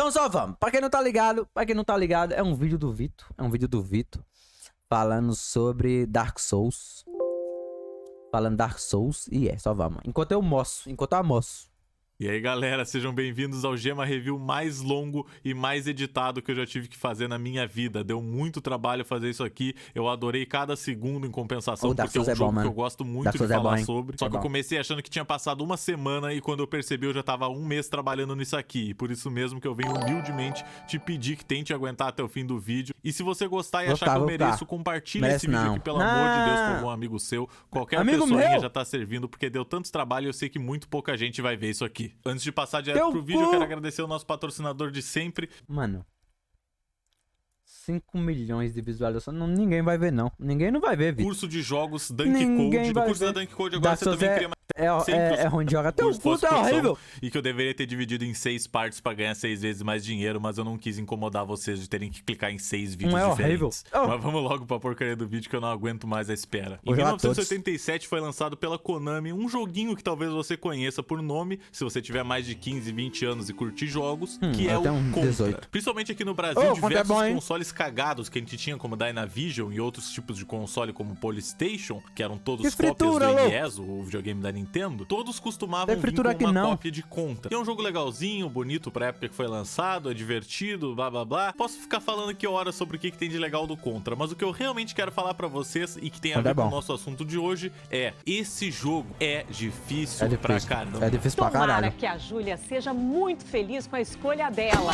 Então só vamos. Pra quem não tá ligado, é um vídeo do Vitor. É um vídeo do Vitor falando sobre Dark Souls. Falando Dark Souls e só vamos. Enquanto eu almoço. E aí galera, sejam bem-vindos ao Gema Review mais longo e mais editado que eu já tive que fazer na minha vida. Deu muito trabalho fazer isso aqui, eu adorei cada segundo em compensação, porque é um jogo que eu gosto muito de falar sobre. Só que eu comecei achando que tinha passado uma semana e quando eu percebi eu já tava um mês trabalhando nisso aqui. E por isso mesmo que eu venho humildemente te pedir que tente aguentar até o fim do vídeo. E se você gostar e achar que eu mereço, compartilha esse vídeo aqui, pelo amor de Deus, com algum amigo seu. Qualquer pessoinha já tá servindo, porque deu tanto trabalho e eu sei que muito pouca gente vai ver isso aqui. Antes de passar direto pro vídeo, eu quero agradecer o nosso patrocinador de sempre. Mano, 5 milhões de visualizações, ninguém vai ver não. Ninguém não vai ver, Vitor. Curso de jogos Dunk Code. No curso da Dunk Code agora você também cria mais... É ruim de jogar. Até o curso é horrível. E que eu deveria ter dividido em 6 partes pra ganhar 6 vezes mais dinheiro, mas eu não quis incomodar vocês de terem que clicar em 6 vídeos diferentes. Mas vamos logo pra porcaria do vídeo que eu não aguento mais a espera. Em 1987 foi lançado pela Konami um joguinho que talvez você conheça por nome, se você tiver mais de 15, 20 anos e curtir jogos, que é o Contra. 18. Principalmente aqui no Brasil, diversos consoles cagados que a gente tinha como Dynavision e outros tipos de console como Polystation, que eram todos cópias do NES, o videogame da Nintendo, todos costumavam vir com uma cópia de Contra. E é um jogo legalzinho, bonito pra época que foi lançado, é divertido, blá blá blá. Posso ficar falando aqui horas sobre o que tem de legal do Contra, mas o que eu realmente quero falar pra vocês e que tem a ver com o nosso assunto de hoje é: esse jogo é difícil pra caramba. É difícil pra caralho. Tomara que a Júlia seja muito feliz com a escolha dela.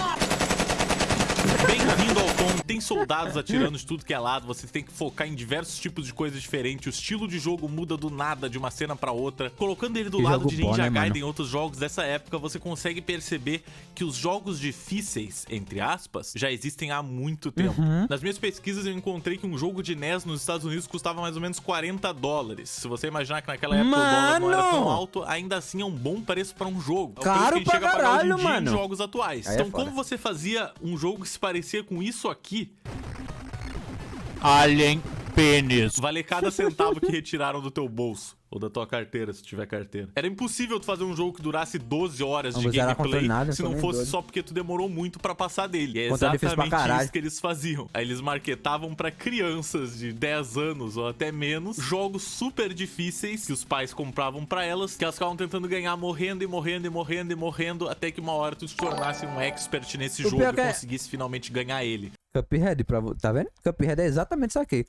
Bem-vindo ao Contra. Tem soldados atirando de tudo que é lado, você tem que focar em diversos tipos de coisas diferentes, o estilo de jogo muda do nada, de uma cena pra outra. Colocando ele do lado de Ninja Gaiden e outros jogos dessa época, você consegue perceber que os jogos difíceis, entre aspas, já existem há muito tempo. Nas minhas pesquisas eu encontrei que um jogo de NES nos Estados Unidos custava mais ou menos $40. Se você imaginar que naquela época o dólar não era tão alto, ainda assim é um bom preço pra um jogo. É o caro preço que a gente pra chega a pagar hoje em caralho, dia mano. em jogos atuais. Então como você fazia um jogo que se parecia com isso aqui? Alien Penis. Vale cada centavo que retiraram do teu bolso. Ou da tua carteira, se tiver carteira. Era impossível tu fazer um jogo que durasse 12 horas de gameplay se não fosse só porque tu demorou muito pra passar dele. É exatamente isso que eles faziam. Aí eles marketavam pra crianças de 10 anos ou até menos jogos super difíceis que os pais compravam pra elas, que elas ficavam tentando ganhar morrendo e morrendo e morrendo e morrendo, até que uma hora tu se tornasse um expert nesse jogo e conseguisse finalmente ganhar ele. Cuphead, tá vendo? Cuphead é exatamente isso aqui.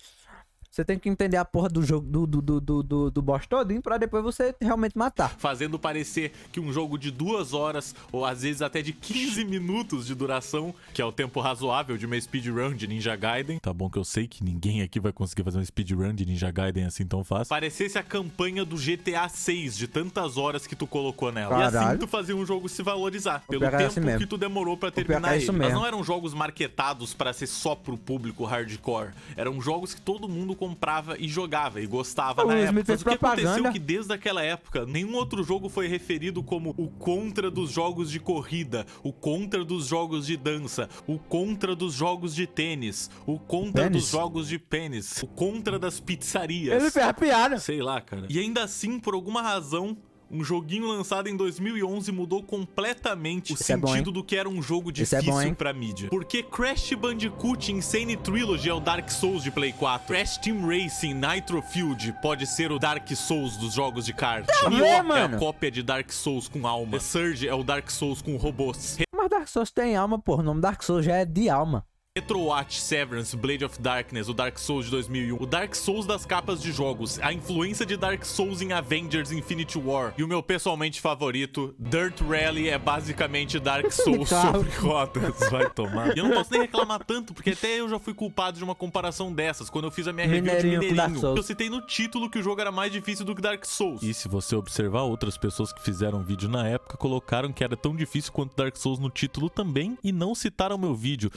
Você tem que entender a porra do jogo do boss todinho pra depois você realmente matar. Fazendo parecer que um jogo de 2 horas, ou às vezes até de 15 minutos de duração, que é o tempo razoável de uma speedrun de Ninja Gaiden. Tá bom que eu sei que ninguém aqui vai conseguir fazer uma speedrun de Ninja Gaiden assim tão fácil. Parecesse a campanha do GTA 6, de tantas horas que tu colocou nela. Caralho. E assim tu fazia um jogo se valorizar, pelo tempo que tu demorou pra terminar ele. Mas não eram jogos marketados pra ser só pro público hardcore. Eram jogos que todo mundo comprava e jogava e gostava na época. Mas o que aconteceu é que desde aquela época nenhum outro jogo foi referido como o Contra dos jogos de corrida, o Contra dos jogos de dança, o Contra dos jogos de tênis, o Contra dos jogos de pênis, o Contra das pizzarias. Ele fez a piada. Sei lá, cara. E ainda assim, por alguma razão, um joguinho lançado em 2011 mudou completamente o sentido do que era um jogo difícil pra mídia. Porque Crash Bandicoot Insane Trilogy é o Dark Souls de Play 4. Crash Team Racing Nitro Field pode ser o Dark Souls dos jogos de kart. Nioh é a cópia de Dark Souls com alma. The Surge é o Dark Souls com robôs. Mas Dark Souls tem alma, pô. O nome Dark Souls já é de alma. Retro Watch, Severance, Blade of Darkness, o Dark Souls de 2001, o Dark Souls das capas de jogos, a influência de Dark Souls em Avengers Infinity War e o meu pessoalmente favorito, Dirt Rally é basicamente Dark Souls sobre rodas, vai tomar. E eu não posso nem reclamar tanto, porque até eu já fui culpado de uma comparação dessas, quando eu fiz a minha review de Mineirinho. Eu citei no título que o jogo era mais difícil do que Dark Souls. E se você observar, outras pessoas que fizeram vídeo na época colocaram que era tão difícil quanto Dark Souls no título também e não citaram meu vídeo.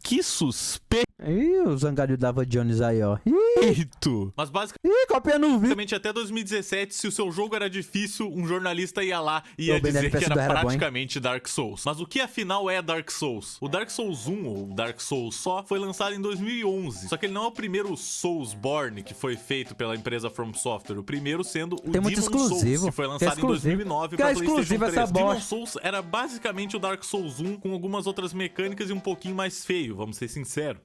Que suspeito! Ih, o Zangario dava Jones aí, ó. Eito! Mas basicamente, Ih, copiando o vídeo. até 2017, se o seu jogo era difícil, um jornalista ia lá e ia O dizer que BNPS era era bom, hein? praticamente Dark Souls. Mas o que afinal é Dark Souls? O Dark Souls 1, ou Dark Souls só, foi lançado em 2011. Só que ele não é o primeiro Soulsborne que foi feito pela empresa From Software. O primeiro sendo o Tem muito Demon Souls, exclusivo. que foi Que é lançado em exclusivo. 2009 Que é pra PlayStation exclusivo 3. essa Demon bosta. Souls era basicamente o Dark Souls 1 com algumas outras mecânicas e um pouquinho mais feio, vamos ser sinceros.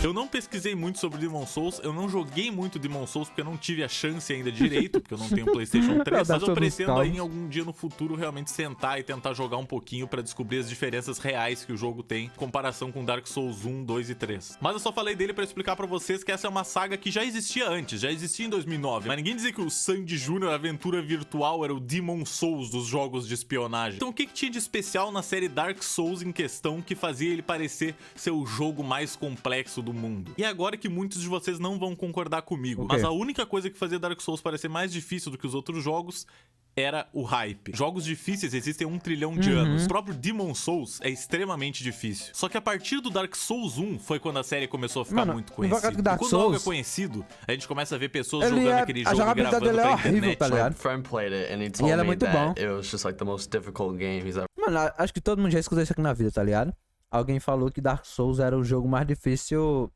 Eu não pesquisei muito sobre Demon Souls, eu não joguei muito Demon Souls porque eu não tive a chance ainda direito, porque eu não tenho PlayStation 3, mas eu pretendo aí em algum dia no futuro realmente sentar e tentar jogar um pouquinho pra descobrir as diferenças reais que o jogo tem em comparação com Dark Souls 1, 2 e 3. Mas eu só falei dele pra explicar pra vocês que essa é uma saga que já existia antes, já existia em 2009, mas ninguém dizia que o Sandy Jr. Aventura Virtual era o Demon Souls dos jogos de espionagem. Então o que tinha de especial na série Dark Souls em questão que fazia ele parecer ser o jogo mais complexo do mundo? E é agora que muitos de vocês não vão concordar comigo, mas a única coisa que fazia Dark Souls parecer mais difícil do que os outros jogos era o hype. Jogos difíceis existem 1 trilhão de anos. O próprio Demon Souls é extremamente difícil. Só que a partir do Dark Souls 1 foi quando a série começou a ficar muito conhecida. E quando algo é conhecido, a gente começa a ver pessoas jogando aquele jogo e gravando pra internet. Tá ligado? friend played it and he told ela é me muito that bom. it was just like the most difficult game he's ever Mano, acho que todo mundo já escutou isso aqui na vida, tá ligado? Alguém falou que Dark Souls era o jogo mais difícil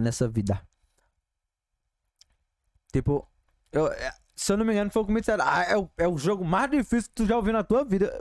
nessa vida. Tipo, se eu não me engano, foi comigo que disseram, é o jogo mais difícil que tu já ouviu na tua vida.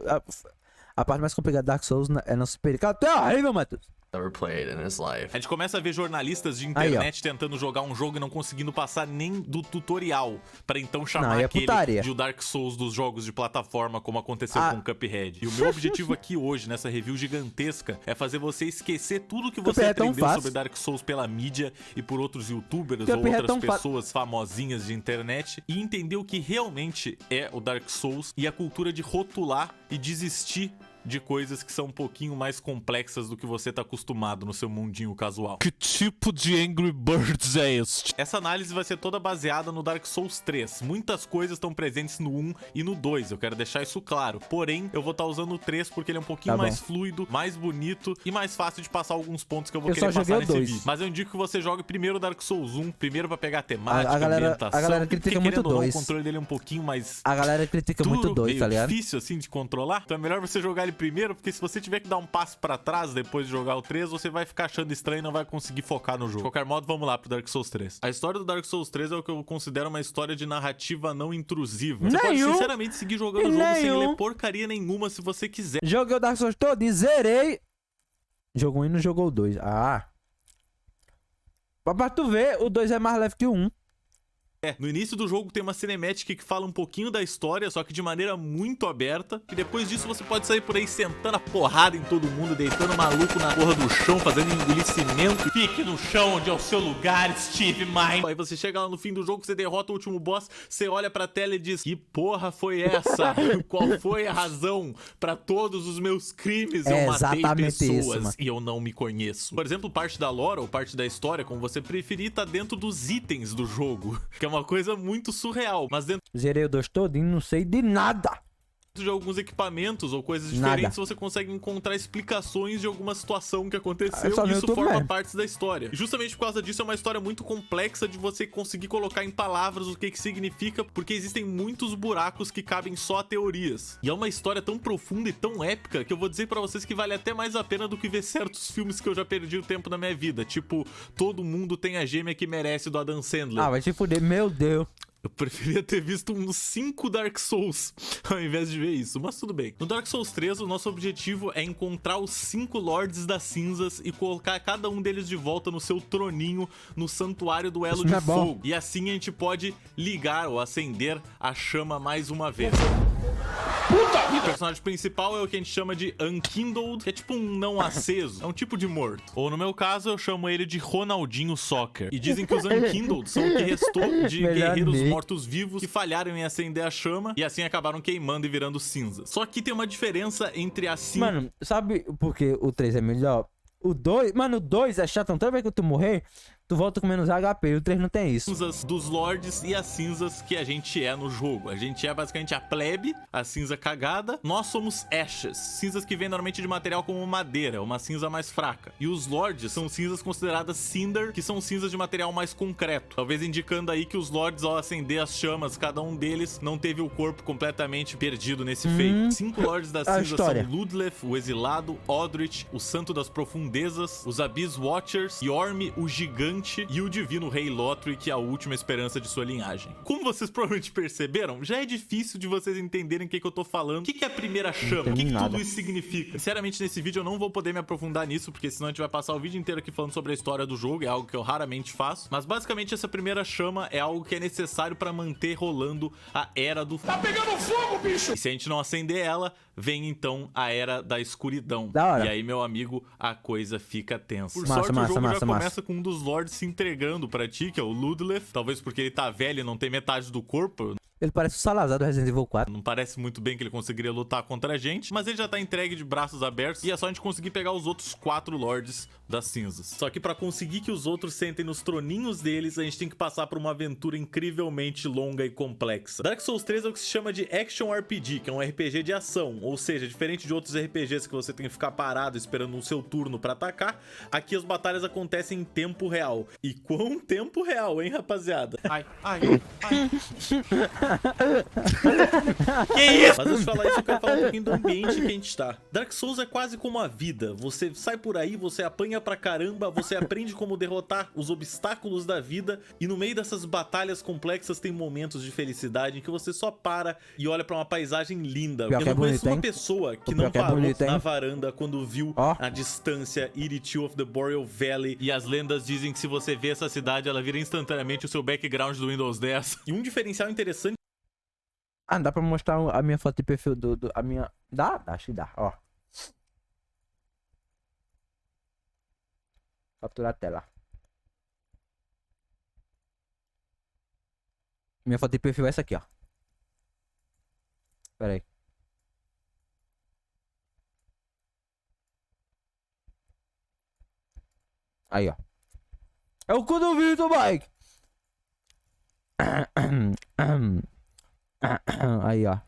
A parte mais complicada de Dark Souls é não se perder. Cara, tu é horrível, Matheus. ever played in his life. A gente começa a ver jornalistas de internet tentando jogar um jogo e não conseguindo passar nem do tutorial, pra então chamar aquele de o Dark Souls dos jogos de plataforma, como aconteceu com o Cuphead. E o meu objetivo aqui hoje, nessa review gigantesca, é fazer você esquecer tudo que você aprendeu sobre Dark Souls pela mídia e por outros youtubers ou outras pessoas famosinhas de internet e entender o que realmente é o Dark Souls e a cultura de rotular e desistir de coisas que são um pouquinho mais complexas do que você tá acostumado no seu mundinho casual. Que tipo de Angry Birds é este? Essa análise vai ser toda baseada no Dark Souls 3. Muitas coisas estão presentes no 1 e no 2, eu quero deixar isso claro. Porém, eu vou estar usando o 3 porque ele é um pouquinho mais fluido, mais bonito e mais fácil de passar alguns pontos que eu vou querer passar nesse vídeo. Mas eu indico que você jogue primeiro o Dark Souls 1, primeiro pra pegar a temática, a ambientação. A galera critica muito o 2. O controle dele é um pouquinho mais... A galera critica muito o 2, tá ligado? É difícil assim de controlar. Então é melhor você jogar ele primeiro, porque se você tiver que dar um passo pra trás depois de jogar o 3, você vai ficar achando estranho e não vai conseguir focar no jogo. De qualquer modo, vamos lá pro Dark Souls 3. A história do Dark Souls 3 é o que eu considero uma história de narrativa não intrusiva. Você pode sinceramente seguir jogando o jogo sem ler porcaria nenhuma se você quiser. Joguei o Dark Souls todo e zerei. Jogou 1 e não jogou o 2. Pra tu ver, o 2 é mais leve que o 1. No início do jogo tem uma cinemática que fala um pouquinho da história, só que de maneira muito aberta. E depois disso você pode sair por aí sentando a porrada em todo mundo, deitando maluco na porra do chão, fazendo engolicimento. Fique no chão onde é o seu lugar, Steve Mine. Aí você chega lá no fim do jogo, você derrota o último boss, você olha pra tela e diz: que porra foi essa? Qual foi a razão pra todos os meus crimes? Eu matei pessoas e eu não me conheço. Por exemplo, parte da lore ou parte da história, como você preferir, tá dentro dos itens do jogo, que é uma coisa muito surreal, mas dentro... Zerei o 2 todinho, não sei de nada. De alguns equipamentos ou coisas diferentes, você consegue encontrar explicações de alguma situação que aconteceu e isso forma parte da história. E justamente por causa disso é uma história muito complexa de você conseguir colocar em palavras o que significa, porque existem muitos buracos que cabem só a teorias. E é uma história tão profunda e tão épica que eu vou dizer pra vocês que vale até mais a pena do que ver certos filmes que eu já perdi o tempo na minha vida, tipo Todo Mundo Tem a Gêmea que Merece, do Adam Sandler. Vai se fuder, meu Deus. Eu preferia ter visto uns 5 Dark Souls ao invés de ver isso, mas tudo bem. No Dark Souls 3, o nosso objetivo é encontrar os 5 Lords das Cinzas e colocar cada um deles de volta no seu troninho no Santuário do Elo de Fogo. E assim a gente pode ligar ou acender a chama mais uma vez. O personagem principal é o que a gente chama de Unkindled, que é tipo um não aceso, é um tipo de morto. Ou no meu caso, eu chamo ele de Ronaldinho Soccer. E dizem que os Unkindled são o que restou de guerreiros mortos-vivos que falharam em acender a chama e assim acabaram queimando e virando cinzas. Só que tem uma diferença entre a cinza... Mano, sabe por que o 3 é melhor? O 2, mano, o 2 é chato, toda vez que tu morrer, tu volta com menos HP. E o 3 não tem isso. Cinzas dos lords e as cinzas que a gente é no jogo. A gente é basicamente a plebe, a cinza cagada. Nós somos ashes, cinzas que vêm normalmente de material como madeira, uma cinza mais fraca. E os lords são cinzas consideradas cinder, que são cinzas de material mais concreto. Talvez indicando aí que os lords, ao acender as chamas, cada um deles não teve o corpo completamente perdido nesse feito. 5 lords da cinza são Ludleth, o exilado, Odrich, o santo das profundezas, os Abyss Watchers, Yorm, o gigante e o divino rei Lothric, a última esperança de sua linhagem. Como vocês provavelmente perceberam, já é difícil de vocês entenderem o que eu tô falando. O que é a primeira chama? O que tudo isso significa? Sinceramente, nesse vídeo eu não vou poder me aprofundar nisso, porque senão a gente vai passar o vídeo inteiro aqui falando sobre a história do jogo, é algo que eu raramente faço. Mas basicamente essa primeira chama é algo que é necessário pra manter rolando a Era do Fogo. Tá pegando fogo, bicho! E se a gente não acender ela, vem então a Era da Escuridão. Da hora. E aí, meu amigo, a coisa fica tensa. Por sorte, o jogo já começa com um dos lords se entregando pra ti, que é o Ludleth. Talvez porque ele tá velho e não tem metade do corpo. Ele parece o Salazar do Resident Evil 4. Não parece muito bem que ele conseguiria lutar contra a gente, mas ele já tá entregue de braços abertos e é só a gente conseguir pegar os outros 4 lords das cinzas. Só que pra conseguir que os outros sentem nos troninhos deles, a gente tem que passar por uma aventura incrivelmente longa e complexa. Dark Souls 3 é o que se chama de Action RPG, que é um RPG de ação, ou seja, diferente de outros RPGs que você tem que ficar parado esperando o seu turno pra atacar, aqui as batalhas acontecem em tempo real. E quão tempo real, hein, rapaziada? Ai. Que isso? Mas antes de falar isso, eu quero falar um pouquinho do ambiente que a gente tá. Dark Souls é quase como a vida. Você sai por aí, você apanha pra caramba, você aprende como derrotar os obstáculos da vida, e no meio dessas batalhas complexas tem momentos de felicidade em que você só para e olha pra uma paisagem linda. Eu não conheço uma pessoa que não parou na varanda quando viu a distância Irithil of the Boreal Valley, e as lendas dizem que se você vê essa cidade, ela vira instantaneamente o seu background do Windows 10. E um diferencial interessante. Ah, dá pra mostrar a minha foto de perfil a minha... Dá? Acho que dá, ó. Capturar a tela. Minha foto de perfil é essa aqui, ó. Pera aí. Aí, ó. É o cu do Vitor, Mike. Aí, ó.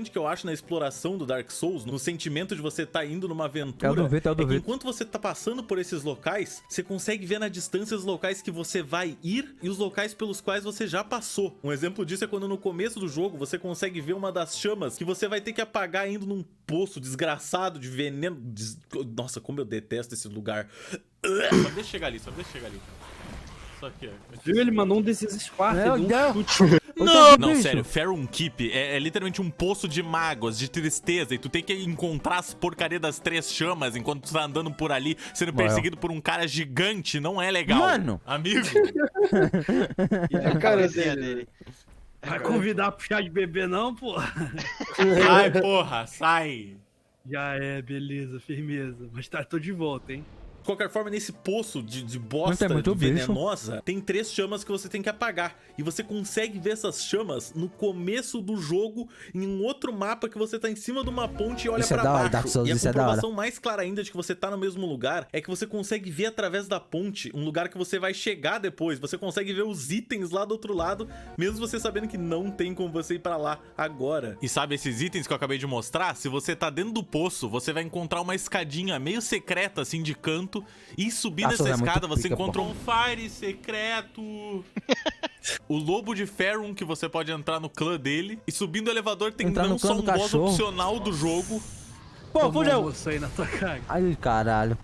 Que eu acho na exploração do Dark Souls, no sentimento de você tá indo numa aventura, que enquanto você tá passando por esses locais, você consegue ver na distância os locais que você vai ir e os locais pelos quais você já passou. Um exemplo disso é quando no começo do jogo você consegue ver uma das chamas que você vai ter que apagar indo num poço desgraçado de veneno. Nossa, como eu detesto esse lugar. Só deixa chegar ali, Só aqui, ó. Viu? Ele mandou um desses Spark, Não, sério, Farum Keep é literalmente um poço de mágoas, de tristeza, e tu tem que encontrar as porcaria das 3 chamas enquanto tu tá andando por ali, sendo perseguido por um cara gigante, não é legal. Mano! Amigo! E a cara dele. Vai convidar pro chá de bebê não, porra? Sai, porra, sai! Já é, beleza, firmeza. Mas tá, tô de volta, hein? De qualquer forma, nesse poço de bosta venenosa, tem 3 chamas que você tem que apagar. E você consegue ver essas chamas no começo do jogo, em um outro mapa que você tá em cima de uma ponte e olha pra baixo. E a comprovação mais clara ainda de que você tá no mesmo lugar é que você consegue ver através da ponte um lugar que você vai chegar depois. Você consegue ver os itens lá do outro lado, mesmo você sabendo que não tem como você ir pra lá agora. E sabe esses itens que eu acabei de mostrar? Se você tá dentro do poço, você vai encontrar uma escadinha meio secreta, assim, de canto. E subindo essa escada, você encontra um fire secreto. O lobo de Farum, que você pode entrar no clã dele. E subindo o elevador tem não só um boss opcional do jogo. Pô, fudeu! Ai, caralho.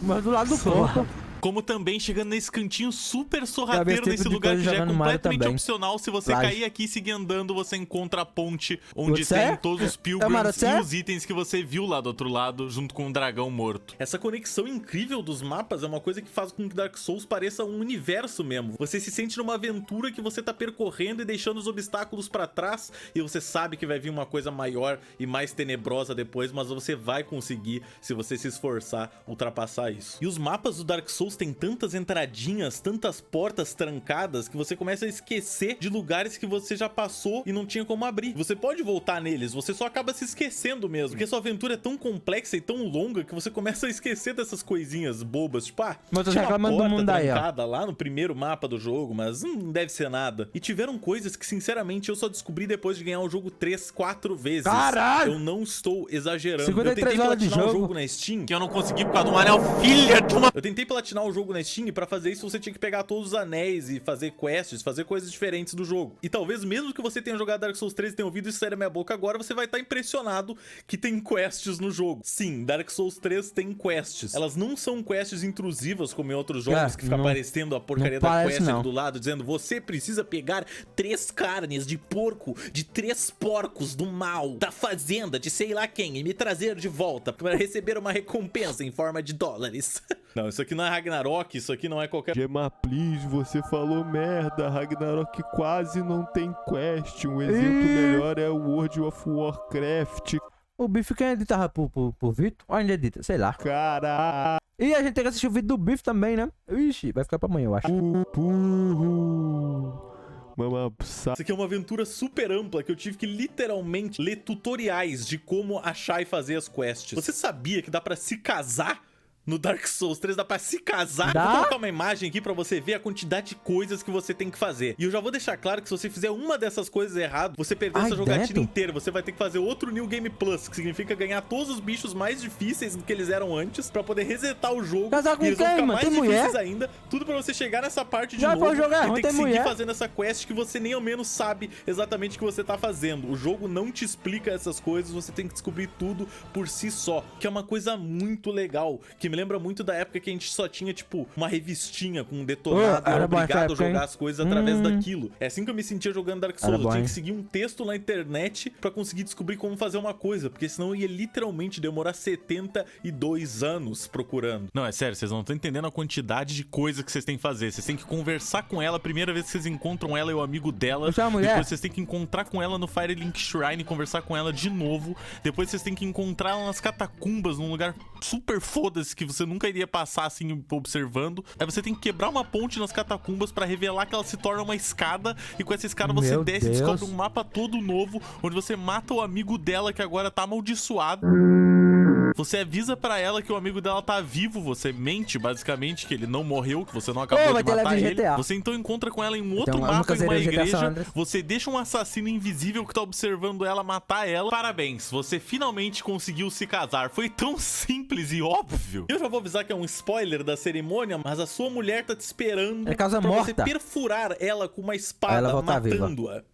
Mas do lado do ponto. Como também chegando nesse cantinho super sorrateiro, nesse lugar que já é completamente opcional. Se você cair aqui e seguir andando, você encontra a ponte onde tem todos os pilgrims e os itens que você viu lá do outro lado, junto com o dragão morto. Essa conexão incrível dos mapas é uma coisa que faz com que Dark Souls pareça um universo mesmo. Você se sente numa aventura que você tá percorrendo e deixando os obstáculos pra trás, e você sabe que vai vir uma coisa maior e mais tenebrosa depois, mas você vai conseguir, se você se esforçar, ultrapassar isso. E os mapas do Dark Souls Souls tem tantas entradinhas, tantas portas trancadas, que você começa a esquecer de lugares que você já passou e não tinha como abrir. Você pode voltar neles, você só acaba se esquecendo mesmo, porque sua aventura é tão complexa e tão longa que você começa a esquecer dessas coisinhas bobas, tipo, Mas tô tinha uma reclamando do porta mundo aí, ó. trancada lá no primeiro mapa do jogo, mas não deve ser nada. E tiveram coisas que, sinceramente, eu só descobri depois de ganhar o jogo 3, 4 vezes. Caralho! Eu não estou exagerando. 53 eu tentei horas de platinar o jogo. jogo na Steam, que eu não consegui por causa de um anel, filha de uma... Eu tentei platinar o jogo na Steam e pra fazer isso você tinha que pegar todos os anéis e fazer quests, fazer coisas diferentes do jogo. E talvez mesmo que você tenha jogado Dark Souls 3 e tenha ouvido isso sair da minha boca agora, você vai estar impressionado que tem quests no jogo. Sim, Dark Souls 3 tem quests. Elas não são quests intrusivas como em outros jogos, que fica aparecendo a porcaria da quest ali do lado, dizendo você precisa pegar 3 carnes de porco, de 3 porcos do mal, da fazenda de sei lá quem, e me trazer de volta para receber uma recompensa em forma de dólares. Não, isso aqui não é Ragnarok, isso aqui não é qualquer... Gemma, please, você falou merda. Ragnarok quase não tem quest. Um exemplo melhor é o World of Warcraft. O Biff quem editava por Vitor? Ou ainda edita? Sei lá. Caralho. E a gente tem que assistir o vídeo do Biff também, né? Ixi, vai ficar pra amanhã, eu acho. Isso aqui é uma aventura super ampla que eu tive que literalmente ler tutoriais de como achar e fazer as quests. Você sabia que dá pra se casar? No Dark Souls 3 dá pra se casar. Dá? Vou colocar uma imagem aqui pra você ver a quantidade de coisas que você tem que fazer. E eu já vou deixar claro que se você fizer uma dessas coisas errado, você perdeu essa jogatina inteira. Você vai ter que fazer outro New Game Plus, que significa ganhar todos os bichos mais difíceis do que eles eram antes, pra poder resetar o jogo. Casar com e eles vão quem, ficar mano? mais Tem difíceis mulher? ainda. Tudo pra você chegar nessa parte de Já novo vou jogar, e não ter tem que seguir mulher? fazendo essa quest que você nem ao menos sabe exatamente o que você tá fazendo. O jogo não te explica essas coisas, você tem que descobrir tudo por si só, que é uma coisa muito legal, que me lembra muito da época que a gente só tinha, tipo, uma revistinha com um detonado, era obrigado a jogar as coisas através daquilo. É assim que eu me sentia jogando Dark Souls, eu tinha que seguir um texto na internet pra conseguir descobrir como fazer uma coisa, porque senão eu ia literalmente demorar 72 anos procurando. Não, é sério, vocês não estão entendendo a quantidade de coisa que vocês têm que fazer. Vocês têm que conversar com ela a primeira vez que vocês encontram ela e o amigo dela. Depois vocês têm que encontrar com ela no Firelink Shrine e conversar com ela de novo. Depois vocês têm que encontrar ela nas catacumbas, num lugar super foda-se que você nunca iria passar assim observando. Aí você tem que quebrar uma ponte nas catacumbas pra revelar que ela se torna uma escada, e com essa escada você desce e descobre um mapa todo novo, onde você mata o amigo dela que agora tá amaldiçoado. Você avisa pra ela que o amigo dela tá vivo, você mente basicamente que ele não morreu, que você não acabou de matar ele. Você então encontra com ela em um outro mapa, em uma igreja, você deixa um assassino invisível que tá observando ela matar ela. Parabéns, você finalmente conseguiu se casar. Foi tão simples e óbvio. Eu já vou avisar que é um spoiler da cerimônia, mas a sua mulher tá te esperando pra você perfurar ela com uma espada, matando-a.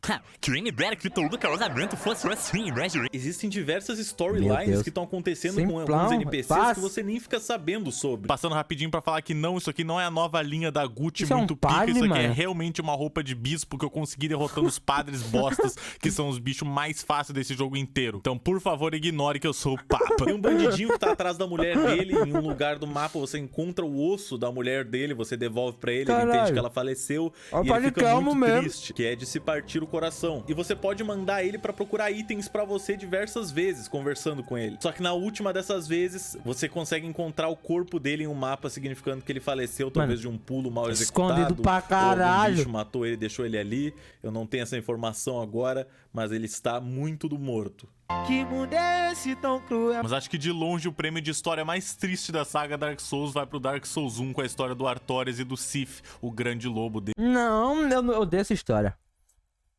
Existem diversas storylines que estão acontecendo com alguns NPCs que você nem fica sabendo sobre. Passando rapidinho pra falar que não, isso aqui não é a nova linha da Gucci isso muito pica, isso aqui mano. é realmente uma roupa de bispo que eu consegui derrotando os padres bostas, que são os bichos mais fáceis desse jogo inteiro. Então, por favor, ignore que eu sou o Papa. Tem um bandidinho que tá atrás da mulher dele, em um lugar do mapa você encontra o osso da mulher dele, você devolve pra ele, ele entende que ela faleceu e ele fica muito triste, que é de se partir o coração. E você pode mandar ele pra procurar itens pra você diversas vezes, conversando com ele. Só que na última dessas vezes, você consegue encontrar o corpo dele em um mapa, significando que ele faleceu, talvez de um pulo mal executado. Escondido pra caralho. Ou algum bicho matou ele e deixou ele ali. Eu não tenho essa informação agora, mas ele está muito do morto. Que mundo é esse tão cruel? Mas acho que de longe o prêmio de história mais triste da saga Dark Souls vai pro Dark Souls 1 com a história do Artorias e do Sif, o grande lobo dele. Não, eu odeio essa história.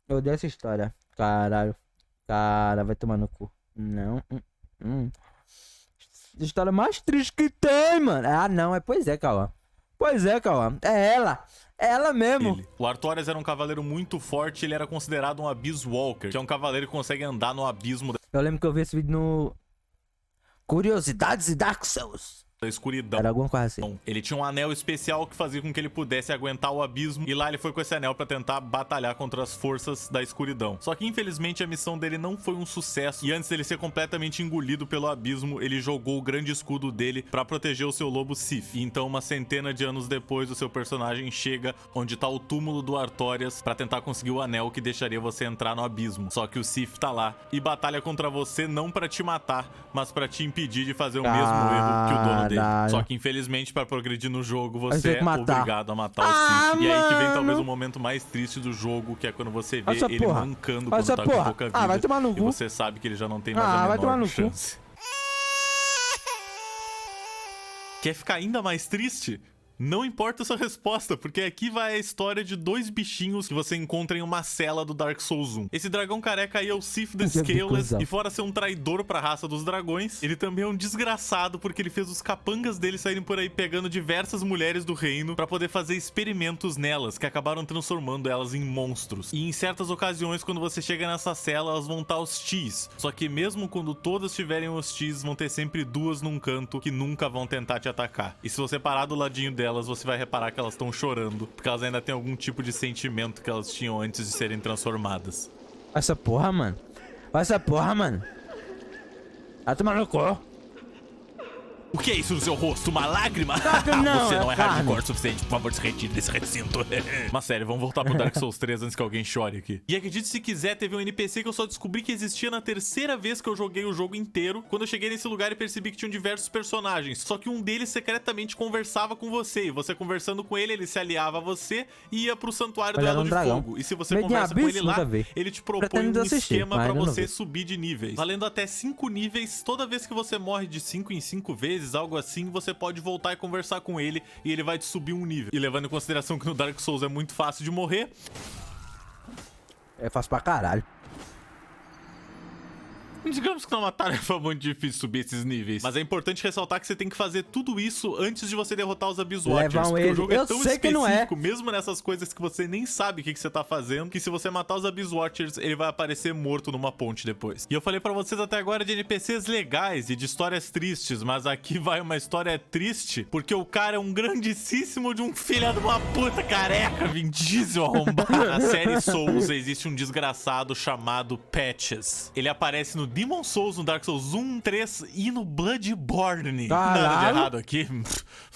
Eu odeio essa história. Caralho. Cara, vai tomar no cu. Não. História mais triste que tem, mano. Ah, não. Pois é, Cauã. Pois é, Cauã. É ela. É ela mesmo. O Artorias era um cavaleiro muito forte, ele era considerado um Abyss Walker, que é um cavaleiro que consegue andar no abismo Eu lembro que eu vi esse vídeo no Curiosidades de Dark Souls. da escuridão. Era alguma coisa assim. Ele tinha um anel especial que fazia com que ele pudesse aguentar o abismo, e lá ele foi com esse anel pra tentar batalhar contra as forças da escuridão. Só que infelizmente a missão dele não foi um sucesso, e antes dele ser completamente engolido pelo abismo, ele jogou o grande escudo dele pra proteger o seu lobo Sif. E então, uma centena de anos depois, o seu personagem chega onde tá o túmulo do Artorias pra tentar conseguir o anel que deixaria você entrar no abismo. Só que o Sif tá lá e batalha contra você não pra te matar, mas pra te impedir de fazer o mesmo erro que o dono dele. Caralho. Só que infelizmente pra progredir no jogo Vai você ter é que matar. obrigado a matar o Sif. E aí que vem mano. talvez o momento mais triste do jogo, que é quando você vê Essa ele porra. mancando Essa quando tá com porra. pouca vida. Vai tomar no E cu. você sabe que ele já não tem mais a vai tomar menor no cu. chance. Quer ficar ainda mais triste? Não importa a sua resposta, porque aqui vai a história de dois bichinhos que você encontra em uma cela do Dark Souls 1. Esse dragão careca aí é o Sif the Scaleless, e fora ser um traidor pra raça dos dragões, ele também é um desgraçado porque ele fez os capangas dele saírem por aí pegando diversas mulheres do reino pra poder fazer experimentos nelas, que acabaram transformando elas em monstros. E em certas ocasiões, quando você chega nessa cela, elas vão estar hostis. Só que mesmo quando todas estiverem hostis, vão ter sempre duas num canto que nunca vão tentar te atacar. E se você parar do ladinho delas, você vai reparar que elas estão chorando, porque elas ainda têm algum tipo de sentimento que elas tinham antes de serem transformadas. Essa porra, mano. Essa porra, mano. Vai tomar no cu. O que é isso no seu rosto? Uma lágrima? Não, Você é não é carne. hardcore o suficiente, por favor, se retire desse recinto. Mas sério, vamos voltar pro Dark Souls 3 antes que alguém chore aqui. E acredite se quiser, teve um NPC que eu só descobri que existia na terceira vez que eu joguei o jogo inteiro, quando eu cheguei nesse lugar e percebi que tinham diversos personagens, só que um deles secretamente conversava com você, e você conversando com ele, ele se aliava a você e ia pro Santuário do Mas era Elo um de dragão. Fogo. E se você Meio de conversa com abismo, ele lá, nunca vi. ele te propõe Pretendo um assistir, esquema mas pra eu não você vi. subir de níveis, valendo até 5 níveis. Toda vez que você morre de 5 em 5 vezes, algo assim, você pode voltar e conversar com ele e ele vai te subir um nível. E levando em consideração que no Dark Souls é muito fácil de morrer, É fácil pra caralho. digamos que não é uma tarefa muito difícil subir esses níveis. Mas é importante ressaltar que você tem que fazer tudo isso antes de você derrotar os Abyss Watchers. Levam Porque ele. o jogo Eu é tão sei que não é. específico, mesmo nessas coisas que você nem sabe o que você tá fazendo, que se você matar os Abyss Watchers, ele vai aparecer morto numa ponte depois. E eu falei pra vocês até agora de NPCs legais e de histórias tristes, mas aqui vai uma história triste, porque o cara é um grandíssimo de um filho de uma puta careca, Vin Diesel arrombado. Na série Souls existe um desgraçado chamado Patches. Ele aparece no Demon Souls, no Dark Souls 1, 3 e no Bloodborne. Nada de Caralho. errado aqui.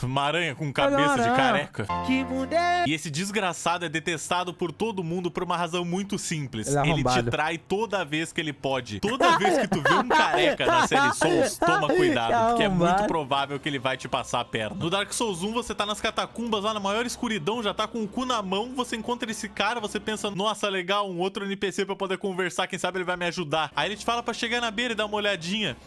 Uma aranha com cabeça de Caralho. careca. Que mundo é E esse desgraçado é detestado por todo mundo por uma razão muito simples. Ele é Ele te arrombado. trai toda vez que ele pode. Toda vez que tu vê um careca na série Souls, toma cuidado, porque é muito Arrombado. provável que ele vai te passar a perna. No Dark Souls 1, você tá nas catacumbas lá na maior escuridão, já tá com o cu na mão, você encontra esse cara, você pensa, nossa, legal, um outro NPC pra poder conversar, quem sabe ele vai me ajudar. Aí ele te fala pra chegar na beira e dar uma olhadinha.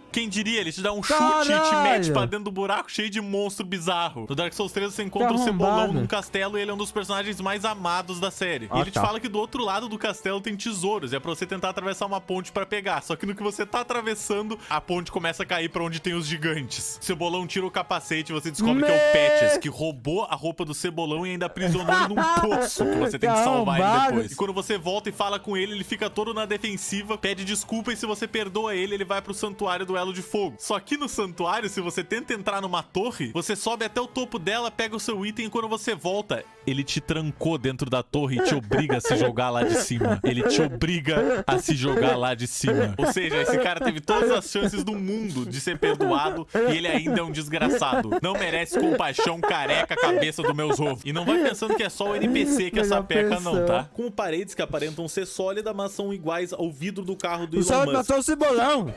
Quem diria, ele te dá um chute e te Caralho. mete pra dentro do buraco cheio de monstro bizarro. No Dark Souls 3 você encontra o arrombado. Cebolão num castelo e ele é um dos personagens mais amados da série. Ah, E ele te tá. fala que do outro lado do castelo tem tesouros, e é pra você tentar atravessar uma ponte pra pegar. Só que no que você tá atravessando, a ponte começa a cair pra onde tem os gigantes. Cebolão tira o capacete e você descobre que é o Patches, que roubou a roupa do Cebolão e ainda aprisionou ele num poço, que você tem que salvar ele Arrombado. depois. E quando você volta e fala com ele, ele fica todo na defensiva, pede desculpa, e se você perdoa ele, ele vai pro Santuário do Elo de Fogo. Só que no santuário, se você tenta entrar numa torre, você sobe até o topo dela, pega o seu item, e quando você volta, ele te trancou dentro da torre e te obriga a se jogar lá de cima. Ele te obriga a se jogar lá de cima. Ou seja, esse cara teve todas as chances do mundo de ser perdoado e ele ainda é um desgraçado. Não merece compaixão, careca, cabeça do meus ovos. E não vai pensando que é só o NPC que essa peca não, tá? Com paredes que aparentam ser sólidas, mas são iguais ao vidro do carro do O Elon céu Musk. matou o Cebolão.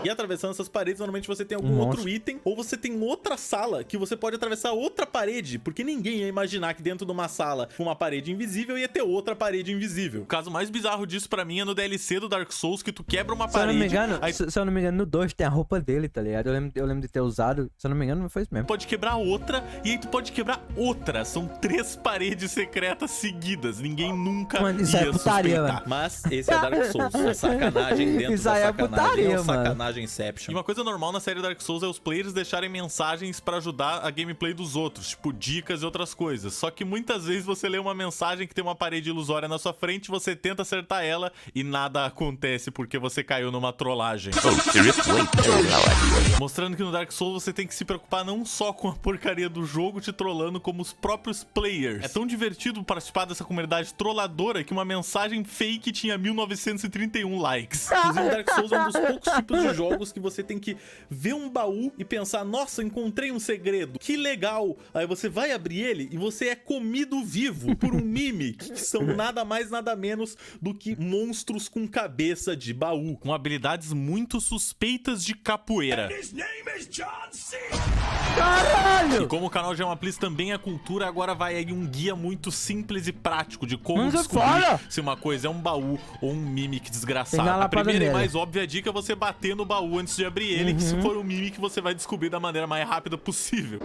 E atravessando essas paredes, normalmente você tem algum outro item, ou você tem outra sala que você pode atravessar outra parede, porque ninguém ia imaginar que dentro de uma sala com uma parede invisível ia ter outra parede invisível. O caso mais bizarro disso pra mim é no DLC do Dark Souls, que tu quebra uma Se eu não parede, me engano, aí se eu não me engano, no 2 tem a roupa dele, tá ligado? Eu lembro de ter usado. Se eu não me engano, foi isso mesmo. pode quebrar outra, e aí tu pode quebrar outra. São 3 paredes secretas seguidas. Ninguém nunca Mano, isso ia é putaria, suspeitar. mano. Mas esse é Dark Souls. É sacanagem dentro Isso da aí é sacanagem. putaria, é o mano. sacanagem Inception. E uma coisa normal na série Dark Souls é os players deixarem mensagens pra ajudar a gameplay dos outros, tipo dicas e outras coisas. Só que muitas vezes você lê uma mensagem que tem uma parede ilusória na sua frente, você tenta acertar ela e nada acontece porque você caiu numa trollagem. Mostrando que no Dark Souls você tem que se preocupar não só com a porcaria do jogo te trollando, como os próprios players. É tão divertido participar dessa comunidade trolladora que uma mensagem fake tinha 1931 likes. Inclusive, Dark Souls é um dos poucos tipos de jogos que você tem que ver um baú e pensar, nossa, encontrei um segredo, que legal. Aí você vai abrir ele e você é comido vivo por um Mimic, que são nada mais, nada menos do que monstros com cabeça de baú, com habilidades muito suspeitas de capoeira. Caralho! E como o canal já é uma Please também é cultura, agora vai aí um guia muito simples e prático de como Mas é descobrir foda! se uma coisa é um baú ou um Mimic Tem desgraçado. na A lapada primeira e dela. mais óbvia dica é você bater no baú antes de abrir ele, que se for um Mimic você vai descobrir da maneira mais rápida possível.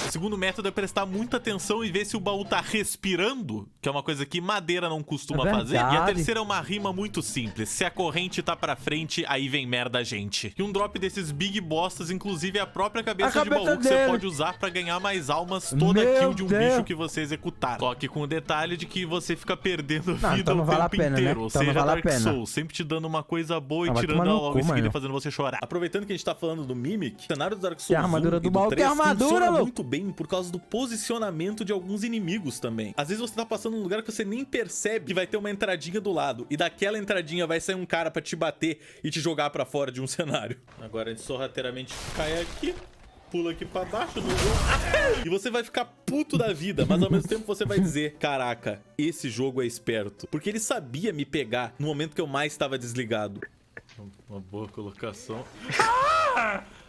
O segundo método é prestar muita atenção e ver se o baú tá respirando, que é uma coisa que madeira não costuma É fazer. E a verdade. terceira é uma rima muito simples. Se a corrente tá pra frente, aí vem merda, gente. E um drop desses big bostas, inclusive, é a própria cabeça A de cabeça baú que você dele. pode usar pra ganhar mais almas toda Meu kill de um Deus. bicho que você executar. Só que com o detalhe de que você fica perdendo Não, vida então não o vale a tempo pena, né? inteiro. Ou Então não seja, vale a Dark pena. Souls, sempre te dando uma coisa boa e Ah, vai tirando tomar ela no logo cu, em seguida, mano. fazendo você chorar. Aproveitando que a gente tá falando do Mimic, o cenário do Dark Souls Que a armadura 1 do e baú, 3 que armadura, funciona louco. muito bem por causa do posicionamento de alguns inimigos também. Às vezes você tá passando num lugar que você nem percebe que vai ter uma entradinha do lado, e daquela entradinha vai sair um cara pra te bater e te jogar pra fora de um cenário. Agora a gente sorrateiramente cai aqui, pula aqui pra baixo no jogo, e você vai ficar puto da vida, mas ao mesmo tempo você vai dizer, caraca, esse jogo é esperto, porque ele sabia me pegar no momento que eu mais estava desligado. Uma boa colocação.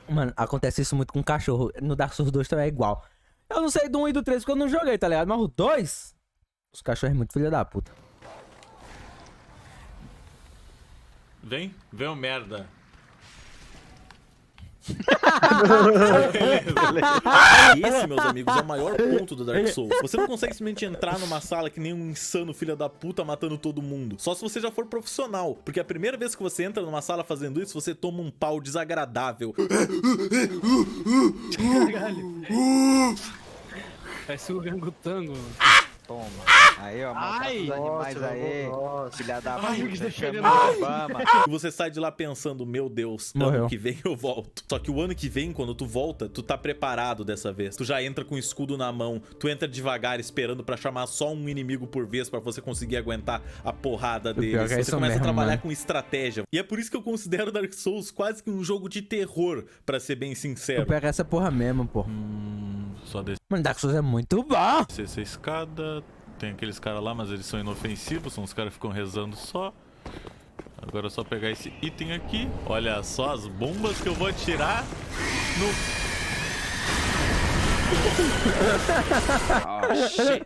Mano, acontece isso muito com cachorro. No Dark Souls 2 também é igual. Eu não sei do 1 e do 3 porque eu não joguei, tá ligado? Mas o 2, os cachorros é muito filha da puta. Vem o merda. Esse, meus amigos, é o maior ponto do Dark Souls. Você não consegue simplesmente entrar numa sala que nem um insano filho da puta matando todo mundo. Só se você já for profissional. Porque a primeira vez que você entra numa sala fazendo isso, você toma um pau desagradável. Parece o Orangotango. Toma. Aí, ó, maltrata Ai, os animais nossa, aí. nossa. Filha da Ai, que puta, defendendo chama a- o Obama. E você sai de lá pensando, meu Deus, Morreu. ano que vem eu volto. Só que o ano que vem, quando tu volta, tu tá preparado dessa vez. Tu já entra com o escudo na mão, tu entra devagar esperando pra chamar só um inimigo por vez pra você conseguir aguentar a porrada pior deles. que é Você isso começa mesmo, a trabalhar mano. com estratégia. E é por isso que eu considero Dark Souls quase que um jogo de terror, pra ser bem Eu sincero. pego essa porra mesmo, pô. Só descer Mano, Dark Souls é muito bom. essa escada. Tem aqueles caras lá, mas eles são inofensivos, são os caras que ficam rezando só. Agora é só pegar esse item aqui. Olha só as bombas que eu vou atirar no... Oh shit.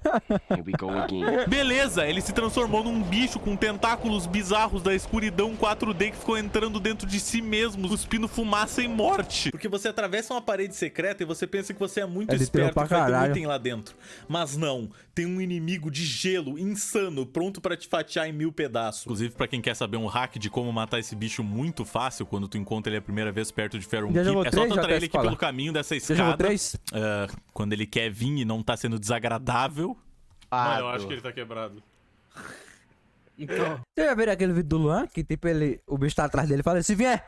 Here we go again. Beleza, ele se transformou num bicho com tentáculos bizarros da escuridão 4D que ficou entrando dentro de si mesmo, cuspindo fumaça e morte. Porque você atravessa uma parede secreta e você pensa que você é muito Ele tirou esperto pra e vai ter um caralho. item lá dentro. Mas não, tem um inimigo de gelo insano, pronto pra te fatiar em 1000 pedaços. Inclusive, pra quem quer saber um hack de como matar esse bicho muito fácil, quando tu encontra ele a primeira vez perto de Farum Já Keep, jogou é só três, tu atrair JS ele aqui Fala? pelo caminho dessa Você jogou escada. 3? Quando ele quer vir e não tá sendo desagradável. Mano, eu acho que ele tá quebrado. Então, Você já viu aquele vídeo do Luan? Que tipo, o bicho tá atrás dele e fala: se vier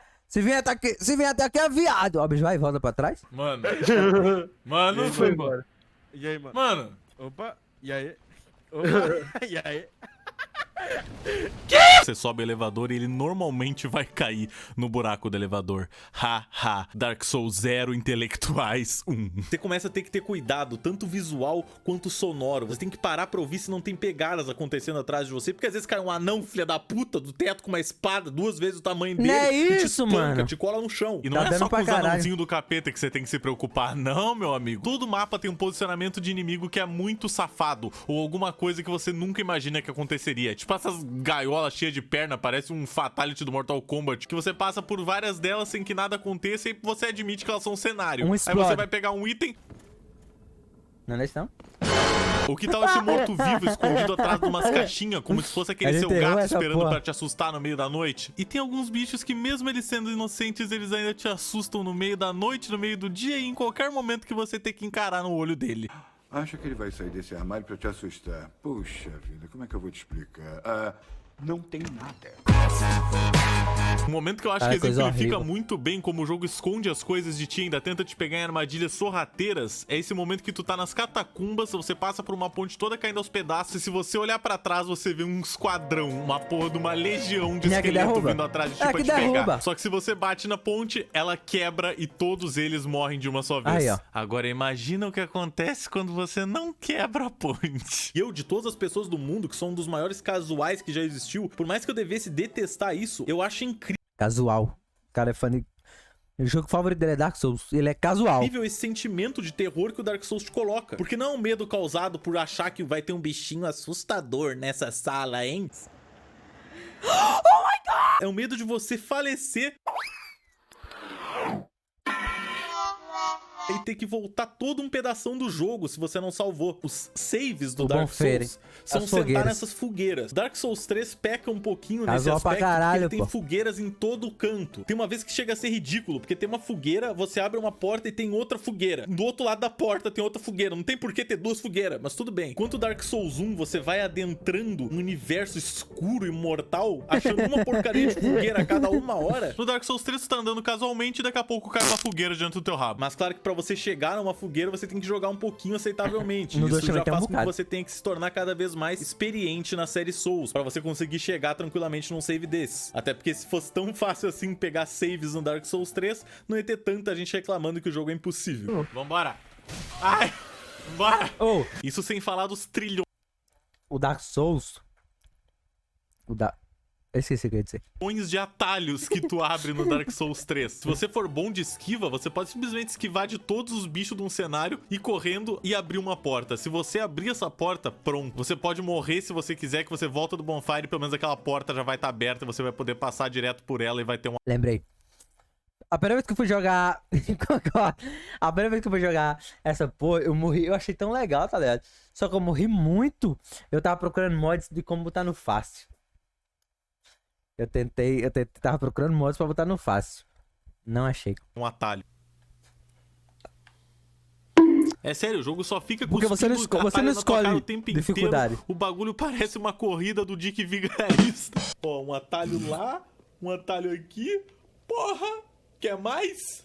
até aqui é viado. Ó, o bicho vai e volta pra trás. Mano. Mano. foi embora. E aí, mano? Mano. Opa, e aí? Opa, e aí? Você sobe o elevador e ele normalmente vai cair no buraco do elevador. Dark Souls 0 intelectuais 1. Você começa a ter que ter cuidado, tanto visual quanto sonoro. Você tem que parar pra ouvir se não tem pegadas acontecendo atrás de você. Porque às vezes cai um anão, filha da puta, do teto com uma espada 2 vezes o tamanho dele. Não é e te isso, espanca, mano. te cola no chão. E não Tá é dando só com pra os caralho. anãozinhos do capeta que você tem que se preocupar, não, meu amigo. Todo mapa tem um posicionamento de inimigo que é muito safado. Ou alguma coisa que você nunca imagina que aconteceria. Tipo essas gaiolas cheias de perna, parece um Fatality do Mortal Kombat, que você passa por várias delas sem que nada aconteça e você admite que elas são um cenário. Um Aí explode. você vai pegar um item, Não é isso não? o que tal esse morto-vivo escondido atrás de umas caixinhas, como se fosse aquele Ele seu enterrou gato essa esperando porra. pra te assustar no meio da noite? E tem alguns bichos que mesmo eles sendo inocentes, eles ainda te assustam no meio da noite, no meio do dia e em qualquer momento que você tem que encarar no olho dele. Acha que ele vai sair desse armário pra te assustar? Puxa vida, como é que eu vou te explicar? não tem nada. Um momento que eu acho Cara, que coisa exemplifica horrível. muito bem como o jogo esconde as coisas de ti, ainda tenta te pegar em armadilhas sorrateiras, é esse momento que tu tá nas catacumbas, você passa por uma ponte toda caindo aos pedaços, e se você olhar pra trás, você vê um esquadrão, uma porra de uma legião de É que esqueleto derruba. vindo atrás de ti É pra que te pegar. derruba. Só que se você bate na ponte, ela quebra e todos eles morrem de uma só vez. Aí, ó. Agora imagina o que acontece quando você não quebra a ponte. E eu, de todas as pessoas do mundo, que são um dos maiores casuais que já existiu, por mais que eu devesse detestar isso, eu acho incrível Casual. O cara é fã de... O jogo favorito dele é Dark Souls. Ele é casual. esse sentimento de terror que o Dark Souls te coloca. Porque não é um medo causado por achar que vai ter um bichinho assustador nessa sala, hein? Oh my God! É o medo de você falecer e ter que voltar todo um pedação do jogo se você não salvou. Os saves do O Dark Bonfire. Souls são As sentar fogueiras. nessas fogueiras. Dark Souls 3 peca um pouquinho nesse Casual pra aspecto, caralho, porque ele pô. tem fogueiras em todo o canto. Tem uma vez que chega a ser ridículo, porque tem uma fogueira, você abre uma porta e tem outra fogueira. Do outro lado da porta tem outra fogueira. Não tem por que ter duas fogueiras, mas tudo bem. Enquanto Dark Souls 1, você vai adentrando um universo escuro e mortal, achando uma porcaria de fogueira a cada uma hora. No Dark Souls 3, você tá andando casualmente e daqui a pouco cai uma fogueira diante do teu rabo. Mas claro que pra você chegar numa fogueira, você tem que jogar um pouquinho aceitavelmente. No dois Isso também já tem um faz com que bocado. você tenha que se tornar cada vez mais experiente na série Souls, pra você conseguir chegar tranquilamente num save desse. Até porque se fosse tão fácil assim pegar saves no Dark Souls 3, não ia ter tanta gente reclamando que o jogo é impossível. Vambora! Ai! Vambora! Oh, Isso sem falar dos trilhões o Dark Souls... Eu esqueci o que eu ia dizer. de atalhos que tu abre no Dark Souls 3. Se você for bom de esquiva, você pode simplesmente esquivar de todos os bichos de um cenário, ir correndo e abrir uma porta. Se você abrir essa porta, pronto. Você pode morrer se você quiser, que você volta do bonfire e pelo menos aquela porta já vai estar aberta e você vai poder passar direto por ela e vai ter uma... Lembrei. A primeira vez que eu fui jogar... A primeira vez que eu fui jogar essa porra, eu morri. Eu achei tão legal, tá ligado? Só que eu morri muito. Eu tava procurando mods de como botar no fácil. Eu tava procurando mods pra botar no fácil. Não achei. um atalho. É sério, o jogo só fica Porque você não cuspindo você não atalho na tua cara escolhe o tempo dificuldade. inteiro. O bagulho parece uma corrida do Dick Vigarista. Ó, um atalho lá, um atalho aqui. Porra, quer mais?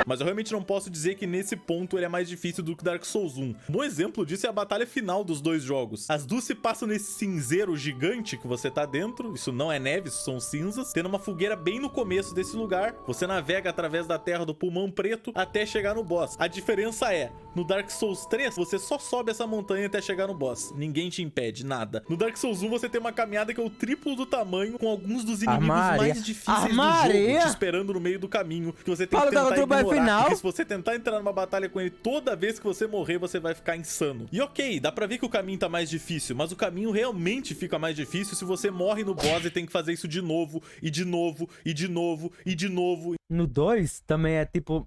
Mas eu realmente não posso dizer que nesse ponto ele é mais difícil do que Dark Souls 1. Um bom exemplo disso é a batalha final dos dois jogos. As duas se passam nesse cinzeiro gigante que você tá dentro. Isso não é neve, isso são cinzas. Tendo uma fogueira bem no começo desse lugar. Você navega através da terra do pulmão preto até chegar no boss. A diferença é, no Dark Souls 3, você só sobe essa montanha até chegar no boss. Ninguém te impede, nada. No Dark Souls 1, você tem uma caminhada que é o triplo do tamanho, com alguns dos inimigos mais difíceis do jogo te esperando no meio do caminho, que você tem que tentar ignorar, porque se você tentar entrar numa batalha com ele, toda vez que você morrer, você vai ficar insano. E ok, dá pra ver que o caminho tá mais difícil, mas o caminho realmente fica mais difícil se você morre no boss e tem que fazer isso de novo, e de novo, e de novo, e de novo. No 2 também é tipo...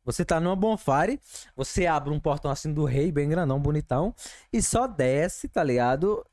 Você tá numa bonfire, você abre um portão assim do rei, bem grandão, bonitão, e só desce, tá ligado?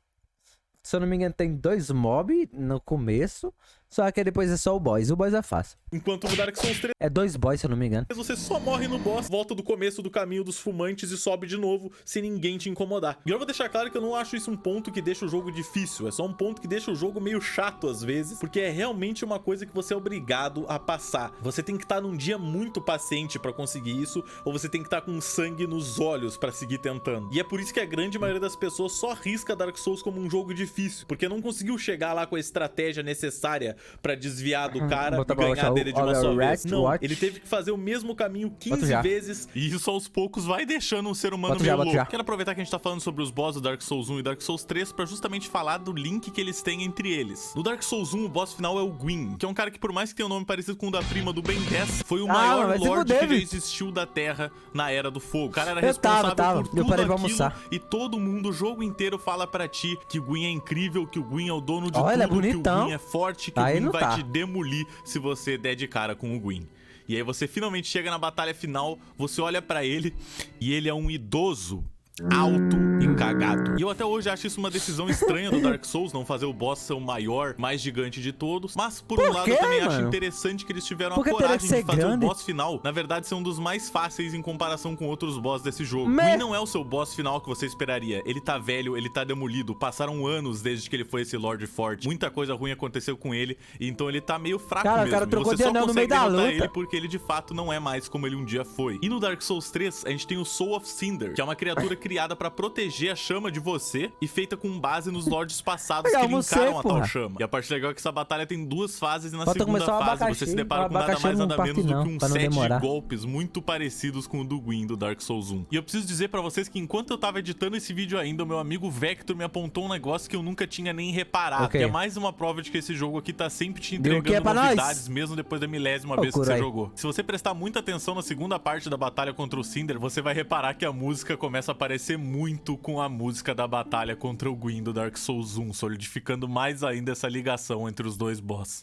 Se eu não me engano, tem 2 mobs no começo, só que depois é só o boss. O boss é fácil. Enquanto no Dark Souls 3, É 2 boys, se eu não me engano. você só morre no boss, volta do começo do caminho dos fumantes e sobe de novo, sem ninguém te incomodar. E eu vou deixar claro que eu não acho isso um ponto que deixa o jogo difícil, é só um ponto que deixa o jogo meio chato às vezes, porque é realmente uma coisa que você é obrigado a passar. Você tem que estar num dia muito paciente pra conseguir isso, ou você tem que estar com sangue nos olhos pra seguir tentando. E é por isso que a grande maioria das pessoas só arrisca Dark Souls como um jogo difícil, porque não conseguiu chegar lá com a estratégia necessária pra desviar do cara e ganhar dele de uma só vez. Não, ele teve que fazer o mesmo caminho 15 vezes, e isso aos poucos vai deixando um ser humano meio louco. Quero aproveitar que a gente tá falando sobre os bosses do Dark Souls 1 e Dark Souls 3 pra justamente falar do link que eles têm entre eles. No Dark Souls 1, o boss final é o Gwyn, que é um cara que, por mais que tenha um nome parecido com o da prima do Ben 10, foi o maior lord que já existiu da Terra na Era do Fogo. O cara era responsável por tudo aquilo, e todo mundo, o jogo inteiro, fala pra ti que o Gwyn é incrível, que o Gwyn é o dono de tudo, que o Gwyn é forte, que o Gwyn vai te demolir se você der de cara com o Gwyn. E aí você finalmente chega na batalha final, você olha pra ele e ele é um idoso alto e cagado. E eu até hoje acho isso uma decisão estranha do Dark Souls, não fazer o boss ser o maior, mais gigante de todos. Mas, por um lado, eu também acho interessante que eles tiveram a coragem de fazer o boss final, na verdade, ser um dos mais fáceis em comparação com outros boss desse jogo. E não é o seu boss final que você esperaria. Ele tá velho, ele tá demolido, passaram anos desde que ele foi esse Lord Forte. Muita coisa ruim aconteceu com ele, então ele tá meio fraco mesmo. Cara, trocou você de só anel no consegue meio da derrotar luta. ele porque ele de fato não é mais como ele um dia foi. E no Dark Souls 3, a gente tem o Soul of Cinder, que é uma criatura criada pra proteger a chama de você e feita com base nos lords passados que linkaram a tal chama. E a parte legal é que essa batalha tem duas fases e na segunda fase você se depara com nada mais nada menos do que um set de golpes muito parecidos com o do Gwyn do Dark Souls 1. E eu preciso dizer pra vocês que enquanto eu tava editando esse vídeo ainda, o meu amigo Vector me apontou um negócio que eu nunca tinha nem reparado. Que é mais uma prova de que esse jogo aqui tá sempre te entregando novidades, mesmo depois da milésima vez que você jogou. Se você prestar muita atenção na segunda parte da batalha contra o Cinder, você vai reparar que a música começa a parecer muito com a música da batalha contra o Gwyn do Dark Souls 1, solidificando mais ainda essa ligação entre os dois boss.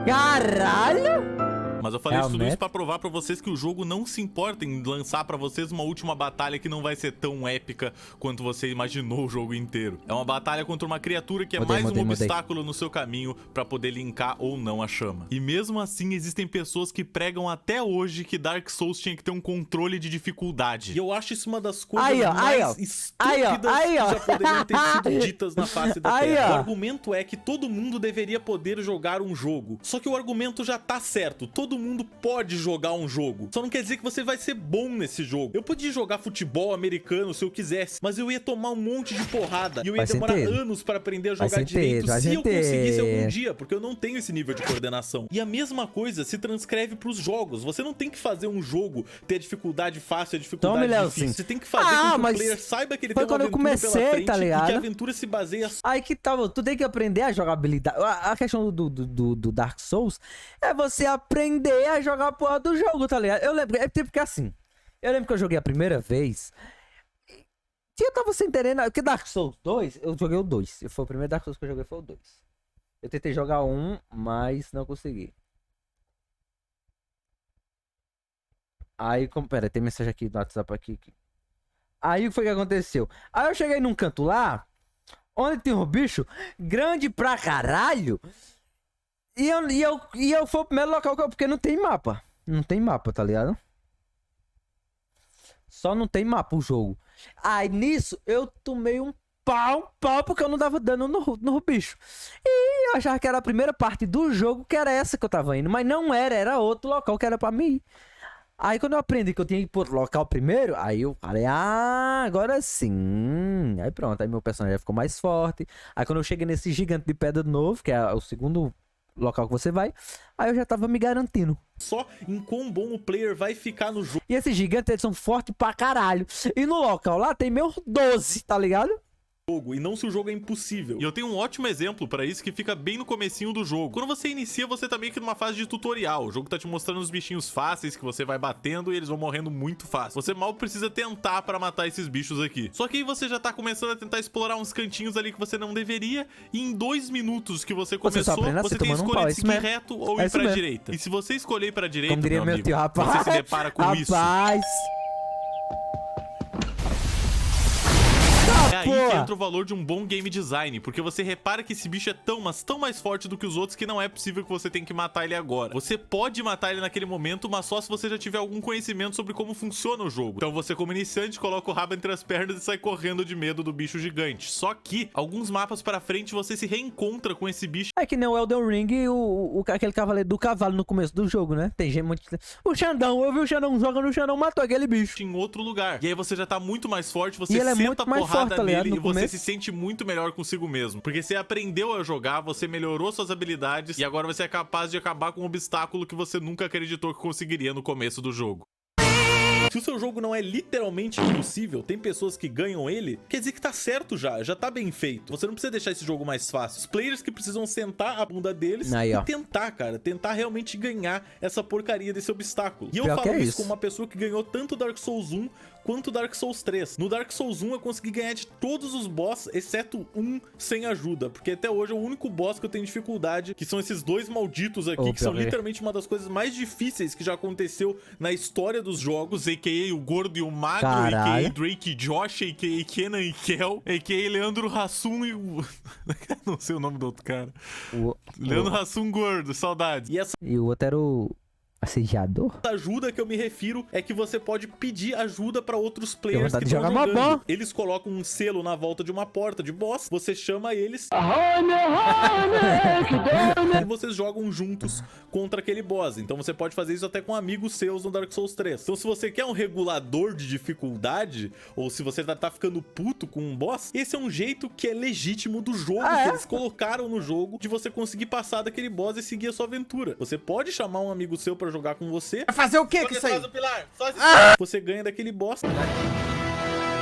Caralho! Mas eu falei tudo isso pra provar pra vocês que o jogo não se importa em lançar pra vocês uma última batalha que não vai ser tão épica quanto você imaginou o jogo inteiro. É uma batalha contra uma criatura que é mais um obstáculo no seu caminho pra poder linkar ou não a chama. E mesmo assim, existem pessoas que pregam até hoje que Dark Souls tinha que ter um controle de dificuldade. E eu acho isso uma das coisas mais estúpidas que já poderiam ter sido ditas na face da Terra. O argumento é que todo mundo deveria poder jogar um jogo. Só que o argumento já tá certo. Todo mundo pode jogar um jogo. Só não quer dizer que você vai ser bom nesse jogo. Eu podia jogar futebol americano se eu quisesse, mas eu ia tomar um monte de porrada. E eu ia demorar anos para aprender a jogar direito se eu conseguisse algum dia, porque eu não tenho esse nível de coordenação. E a mesma coisa se transcreve pros jogos. Você não tem que fazer um jogo ter a dificuldade fácil e a dificuldade difícil. Você tem que fazer com que o player saiba que ele tem uma aventura pela frente e que a aventura se baseia... Aí que tal, tu tem que aprender a jogabilidade. A questão do Dark Souls é você aprender a jogar a porra do jogo, tá ligado? Eu lembro, porque assim, eu lembro que eu joguei a primeira vez e eu tava sem entender nada, porque Dark Souls 2, eu joguei o 2, foi o primeiro Dark Souls que eu joguei, foi o 2. Eu tentei jogar um, mas não consegui. Aí, pera, tem mensagem aqui do WhatsApp aqui. Aí o que foi que aconteceu? Aí eu cheguei num canto lá, onde tem um bicho grande pra caralho. E eu fui o primeiro local que porque não tem mapa. Não tem mapa, tá ligado? Só não tem mapa o jogo. Aí nisso eu tomei um pau porque eu não dava dano no bicho. E eu achava que era a primeira parte do jogo, que era essa que eu tava indo. Mas não era, era outro local que era pra mim. Aí quando eu aprendi que eu tinha que ir pro local primeiro, aí eu falei, agora sim. Aí pronto, aí meu personagem ficou mais forte. Aí quando eu cheguei nesse gigante de pedra novo, que é o segundo local que você vai, aí eu já tava me garantindo. Só em quão bom o player vai ficar no jogo. E esses gigantes, eles são fortes pra caralho. E no local lá tem meus 12, tá ligado? E não se o jogo é impossível. E eu tenho um ótimo exemplo pra isso que fica bem no comecinho do jogo. Quando você inicia, você tá meio que numa fase de tutorial. O jogo tá te mostrando os bichinhos fáceis que você vai batendo e eles vão morrendo muito fácil. Você mal precisa tentar pra matar esses bichos aqui. Só que aí você já tá começando a tentar explorar uns cantinhos ali que você não deveria. E em 2 minutos que você começou, você tem a escolha de seguir reto ou ir pra direita. E se você escolher ir pra direita, como diria meu amigo, tio, rapaz, você se depara com isso. É aí que entra o valor de um bom game design, porque você repara que esse bicho é tão mais forte do que os outros que não é possível que você tenha que matar ele agora. Você pode matar ele naquele momento, mas só se você já tiver algum conhecimento sobre como funciona o jogo. Então você, como iniciante, coloca o rabo entre as pernas e sai correndo de medo do bicho gigante. Só que, alguns mapas pra frente, você se reencontra com esse bicho. É que nem o Elden Ring e aquele cavaleiro do cavalo no começo do jogo, né? Tem gente muito... O Xandão, eu vi o Xandão jogando, o Xandão matou aquele bicho em outro lugar. E aí você já tá muito mais forte, você senta a porrada nele e você começo. se sente muito melhor consigo mesmo. Porque você aprendeu a jogar, você melhorou suas habilidades e agora você é capaz de acabar com um obstáculo que você nunca acreditou que conseguiria no começo do jogo. Se o seu jogo não é literalmente impossível, tem pessoas que ganham ele, quer dizer que tá certo já tá bem feito. Você não precisa deixar esse jogo mais fácil. Os players que precisam sentar a bunda deles Aí, ó. e tentar, cara, tentar realmente ganhar essa porcaria desse obstáculo. E eu Pior que falo é isso isso. como uma pessoa que ganhou tanto Dark Souls 1 quanto Dark Souls 3. No Dark Souls 1 eu consegui ganhar de todos os boss, exceto um sem ajuda, porque até hoje é o único boss que eu tenho dificuldade, que são esses dois malditos aqui, Ô, que são pior que- literalmente uma das coisas mais difíceis que já aconteceu na história dos jogos, a.k.a. o gordo e o magro, Caralho. a.k.a. Drake e Josh, a.k.a. Kenan e Kel, a.k.a. Leandro Hassum e o... não sei o nome do outro cara. Leandro Hassum gordo, saudades. E essa E o outro era o assediador? ajuda que eu me refiro é que você pode pedir ajuda pra outros players vontade que de estão jogar jogando. mobão. Eles colocam um selo na volta de uma porta de boss, você chama eles e vocês jogam juntos contra aquele boss. Então você pode fazer isso até com amigos seus no Dark Souls 3. Então se você quer um regulador de dificuldade, ou se você tá ficando puto com um boss, esse é um jeito que é legítimo do jogo, que eles colocaram no jogo, de você conseguir passar daquele boss e seguir a sua aventura. Você pode chamar um amigo seu pra jogar com você. Vai fazer o que com isso aí? Você ganha daquele boss.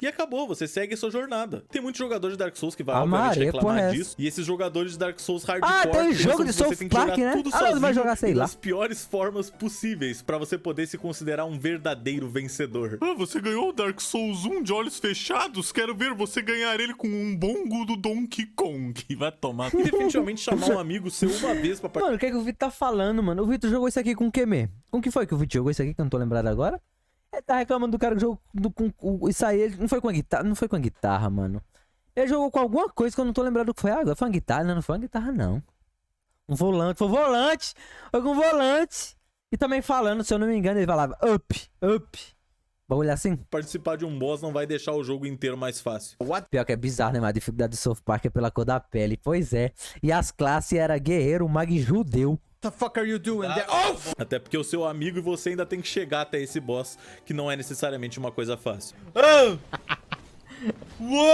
E acabou, você segue a sua jornada. Tem muitos jogadores de Dark Souls que vai obviamente Maria, reclamar porra é disso. E esses jogadores de Dark Souls hardcore tem pensam jogo de que você South tem que Park, jogar né? tudo Ah, não, sozinho vai jogar, sei e lá. das piores formas possíveis pra você poder se considerar um verdadeiro vencedor. Ah, você ganhou o Dark Souls 1 de olhos fechados? Quero ver você ganhar ele com um bongo do Donkey Kong. Vai tomar. E definitivamente chamar um amigo seu uma vez pra participar. Mano, o que é que o Vitor tá falando, mano? O Vitor jogou isso aqui com o quê mesmo? Com o que foi que o Vitor jogou isso aqui que eu não tô lembrado agora? Ele tá reclamando do cara que jogou isso aí, ele não foi com a guitarra, não foi com a guitarra, mano. Ele jogou com alguma coisa que eu não tô lembrado do que foi agora. Foi uma guitarra, não foi uma guitarra, não. Um volante, foi volante. Foi com volante. E também falando, se eu não me engano, ele falava up. Bagulho assim. Participar de um boss não vai deixar o jogo inteiro mais fácil. Pior que é bizarro, né? Mas a dificuldade do South Park é pela cor da pele. Pois é. E as classes era guerreiro, mag e judeu. What the fuck are you doing there? Até porque o seu amigo e você ainda tem que chegar até esse boss, que não é necessariamente uma coisa fácil.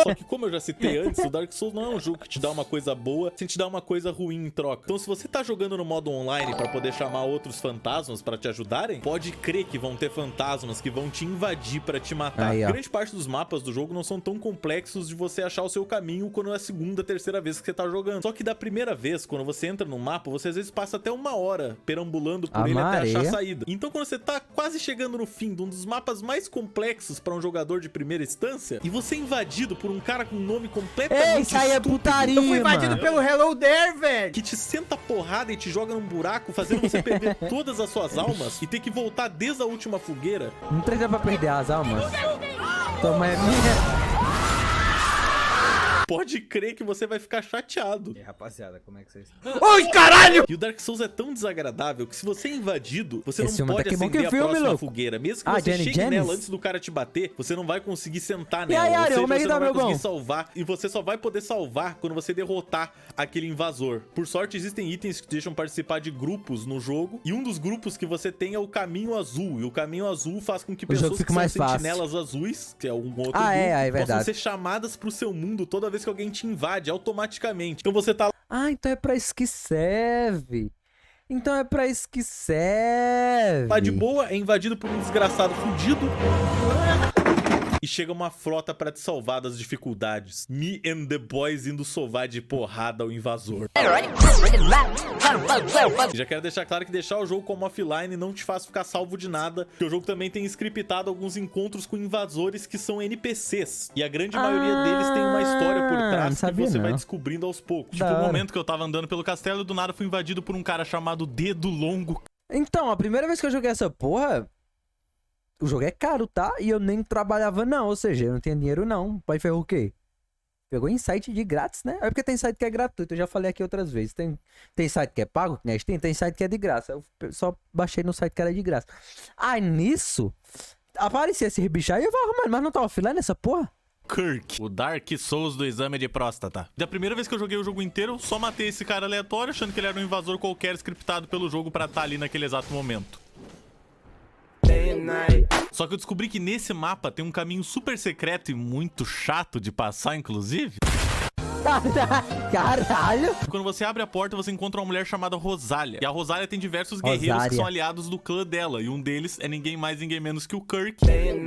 Só que como eu já citei antes, o Dark Souls não é um jogo que te dá uma coisa boa sem te dar uma coisa ruim em troca. Então se você tá jogando no modo online pra poder chamar outros fantasmas pra te ajudarem, pode crer que vão ter fantasmas que vão te invadir pra te matar. Aí, ó. Grande parte dos mapas do jogo não são tão complexos de você achar o seu caminho quando é a segunda, terceira vez que você tá jogando. Só que da primeira vez, quando você entra no mapa, você às vezes passa até uma hora perambulando por ele até achar a saída. Então quando você tá quase chegando no fim de um dos mapas mais complexos pra um jogador de primeira instância, e você é invadido por um cara com um nome completamente Ei, isso aí é estúpido, putaria, Eu fui invadido mano. pelo Hello There, velho. que te senta porrada e te joga num buraco, fazendo você perder todas as suas almas e ter que voltar desde a última fogueira. Não treina pra perder as almas. Toma, é minha. Pode crer que você vai ficar chateado. E aí, rapaziada, como é que vocês... Oi, caralho! E o Dark Souls é tão desagradável que se você é invadido, você Esse não filme pode até que bom acender que a filme, próxima louco. fogueira. Mesmo que Ah, você Jenny chegue Janis? nela antes do cara te bater, você não vai conseguir sentar E nela. aí, Ou Ariel, seja, como é que você tá, não vai meu conseguir bom? salvar. E você só vai poder salvar quando você derrotar aquele invasor. Por sorte, existem itens que te deixam participar de grupos no jogo. E um dos grupos que você tem é o Caminho Azul. E o Caminho Azul faz com que O jogo pessoas que fica são mais fácil. sentinelas azuis, que é um outro Ah, é grupo, verdade. possam ser chamadas pro seu mundo toda vez que alguém te invade, automaticamente. Então você tá Ah, então é pra isso que serve. Então é pra isso que serve. lá de boa, é invadido por um desgraçado fudido. E chega uma frota pra te salvar das dificuldades. Me and the boys indo sovar de porrada ao invasor. E já quero deixar claro que deixar o jogo como offline não te faz ficar salvo de nada, porque o jogo também tem scriptado alguns encontros com invasores que são NPCs. E a grande maioria deles tem uma história por não trás que sabia você vai não. descobrindo aos poucos. Da Tipo, o hora. momento que eu tava andando pelo castelo, do nada fui invadido por um cara chamado Dedo Longo. Então, a primeira vez que eu joguei essa porra, o jogo é caro, tá? E eu nem trabalhava não, ou seja, eu não tinha dinheiro não. Pai ferrou o quê? Pegou insight de grátis, né? É porque tem site que é gratuito, eu já falei aqui outras vezes. Tem site que é pago, né? Tem site que é de graça. Eu só baixei no site que era de graça. Aí nisso, aparecia esse bicho aí, eu falava, mano, mas não tá offline essa porra? Kirk, o Dark Souls do exame de próstata. Da primeira vez que eu joguei o jogo inteiro, eu só matei esse cara aleatório, achando que ele era um invasor qualquer scriptado pelo jogo pra estar ali naquele exato momento. Só que eu descobri que nesse mapa tem um caminho super secreto e muito chato de passar, inclusive. Caralho! Quando você abre a porta, você encontra uma mulher chamada Rosália. E a Rosália tem diversos guerreiros que são aliados do clã dela. E um deles é ninguém mais, ninguém menos que o Kirk.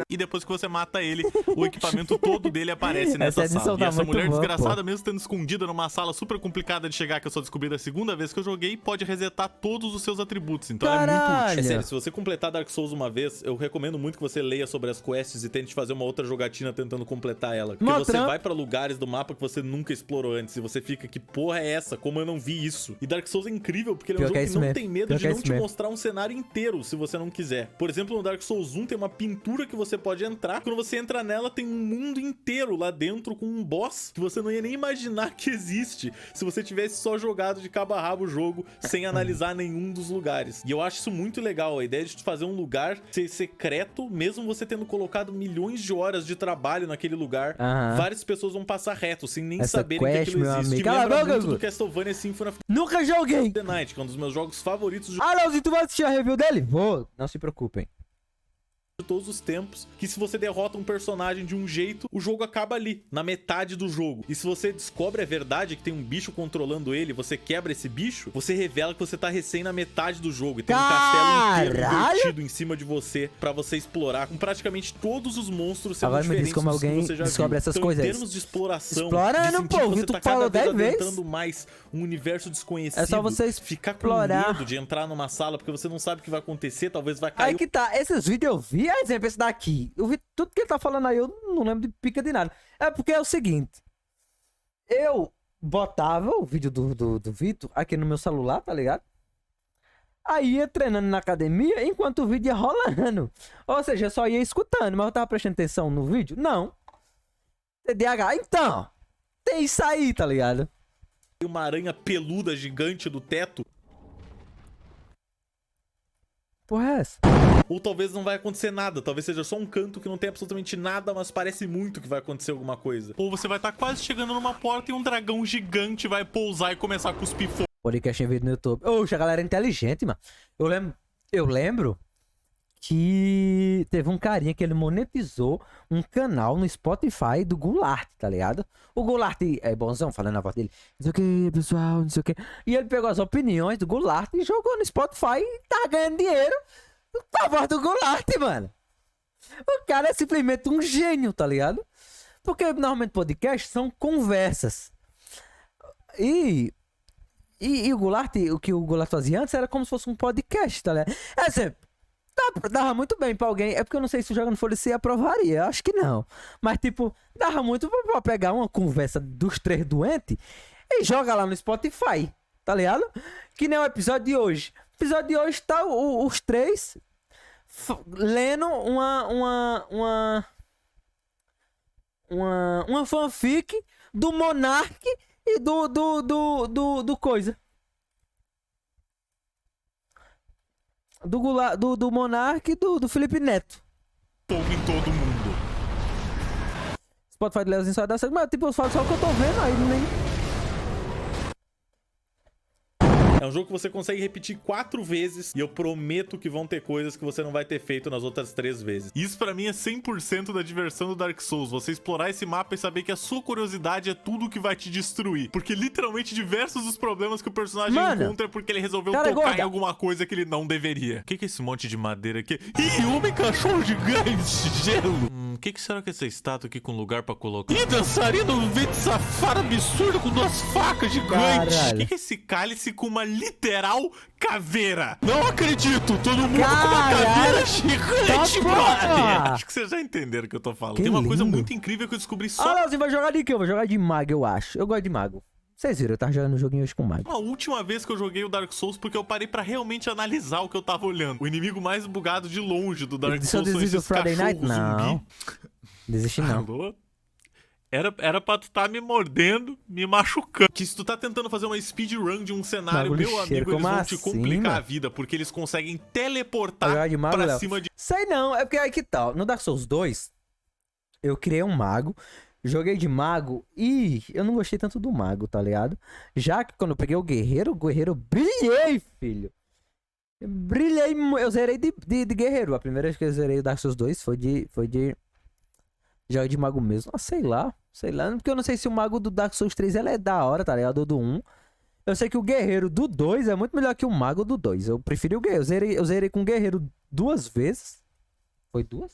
E depois que você mata ele, o equipamento todo dele aparece nessa sala. E essa mulher desgraçada, mesmo estando escondida numa sala super complicada de chegar, que eu só descobri da segunda vez que eu joguei, pode resetar todos os seus atributos. Então é muito útil. É sério, se você completar Dark Souls uma vez, eu recomendo muito que você leia sobre as quests e tente fazer uma outra jogatina tentando completar ela. Porque você vai pra lugares do mapa que você nunca explorou antes. E você fica, que porra é essa? Como eu não vi isso? E Dark Souls é incrível, porque ele é um jogo que não tem medo de não te mostrar um cenário inteiro, se você não quiser. Por exemplo, no Dark Souls 1 tem uma pintura que você pode entrar. Quando você entra nela, tem um mundo inteiro lá dentro com um boss que você não ia nem imaginar que existe se você tivesse só jogado de cabo a rabo o jogo sem analisar nenhum dos lugares. E eu acho isso muito legal, a ideia de fazer um lugar ser secreto, mesmo você tendo colocado milhões de horas de trabalho naquele lugar, várias pessoas vão passar reto, sem nem saberem que aquilo existe. Me lembra muito do Castlevania Symphony of Nunca joguei! the Night, que é um dos meus jogos favoritos de... Ah, Leozinho, tu vai assistir a review dele? Vou, não se preocupem. De todos os tempos, que se você derrota um personagem de um jeito, o jogo acaba ali, na metade do jogo. E se você descobre a verdade que tem um bicho controlando ele, você quebra esse bicho, você revela que você tá recém na metade do jogo e tem um castelo inteiro invertido em cima de você pra você explorar, com praticamente todos os monstros sendo agora diferentes como alguém você já descobre essas então, coisas. Em termos de exploração, explorando, pô, você tu tá falou 10 vezes. adentrando mais um universo desconhecido. É só você ficar com medo de entrar numa sala porque você não sabe o que vai acontecer, talvez vai cair. Aí que tá, esses vídeos eu vi, exemplo, esse daqui. Eu vi tudo que ele tá falando aí, eu não lembro de pica de nada. É porque é o seguinte, eu botava o vídeo do Vitor aqui no meu celular, tá ligado? Aí ia treinando na academia enquanto o vídeo ia rolando. Ou seja, eu só ia escutando, mas eu tava prestando atenção no vídeo? Não. TDAH, então, tem isso aí, tá ligado? Uma aranha peluda gigante do teto. Porra é essa? Ou talvez não vai acontecer nada, talvez seja só um canto que não tem absolutamente nada, mas parece muito que vai acontecer alguma coisa. Ou você vai estar quase chegando numa porta e um dragão gigante vai pousar e começar a cuspir fogo. Podcast em vídeo no YouTube. Oxe, a galera é inteligente, mano. Eu lembro que teve um carinha que ele monetizou um canal no Spotify do Goulart, tá ligado? O Goulart é bonzão, falando na voz dele. Não sei o que, pessoal, não sei o que. E ele pegou as opiniões do Goulart e jogou no Spotify e tá ganhando dinheiro com a voz do Goulart, mano. O cara é simplesmente um gênio, tá ligado? Porque normalmente podcasts são conversas. E o Goulart, o que o Goulart fazia antes era como se fosse um podcast, tá ligado? É assim, dava muito bem pra alguém. É porque eu não sei se o Jogando Folha se aprovaria. Eu acho que não. Mas, tipo, dava muito pra pegar uma conversa dos três doentes e joga lá no Spotify, tá ligado? Que nem o episódio de hoje. O episódio de hoje tá os três lendo uma fanfic do Monark e do coisa. Do Monark e do Felipe Neto. Fogo em todo mundo. Spotify de Leozinho só dá certo, mas tipo, eu falo só o que eu tô vendo aí, nem... É um jogo que você consegue repetir 4 vezes e eu prometo que vão ter coisas que você não vai ter feito nas outras 3 vezes. Isso pra mim é 100% da diversão do Dark Souls. Você explorar esse mapa e saber que a sua curiosidade é tudo que vai te destruir. Porque literalmente diversos dos problemas que o personagem encontra é porque ele resolveu tocar em alguma coisa que ele não deveria. O que é esse monte de madeira aqui? Ih, homem cachorro gigante, gelo. O que será que é essa estátua aqui com lugar pra colocar? Ih, dançarino vento safado absurdo com 2 facas gigantes. O que é esse cálice com uma literal caveira? Não acredito! Todo mundo com uma caveira gigante, brother! Acho que vocês já entenderam o que eu tô falando. Tem uma coisa muito incrível que eu descobri só... Ah, você vai jogar de quê? Eu vou jogar de mago, eu acho. Eu gosto de mago. Vocês viram, eu tava jogando um joguinho hoje com mago. A última vez que eu joguei o Dark Souls, porque eu parei pra realmente analisar o que eu tava olhando. O inimigo mais bugado de longe do Dark Souls são esses Friday Night? Não. Desisti não. Alô? Era pra tu tá me mordendo, me machucando. Que se tu tá tentando fazer uma speedrun de um cenário, meu amigo, eles vão te complicar a vida, porque eles conseguem teleportar pra cima de... Sei não, é porque aí que tal. No Dark Souls 2, eu criei um mago, joguei de mago e eu não gostei tanto do mago, tá ligado? Já que quando eu peguei o guerreiro eu brilhei, filho. Eu brilhei, eu zerei de guerreiro. A primeira vez que eu zerei o Dark Souls 2 foi de Joga de mago mesmo. Ah, sei lá. Sei lá. Porque eu não sei se o mago do Dark Souls 3 ele é da hora, tá ligado? Do 1. Eu sei que o guerreiro do 2 é muito melhor que o mago do 2. Eu preferi o guerreiro. Eu zerei com o guerreiro 2 vezes. Foi 2?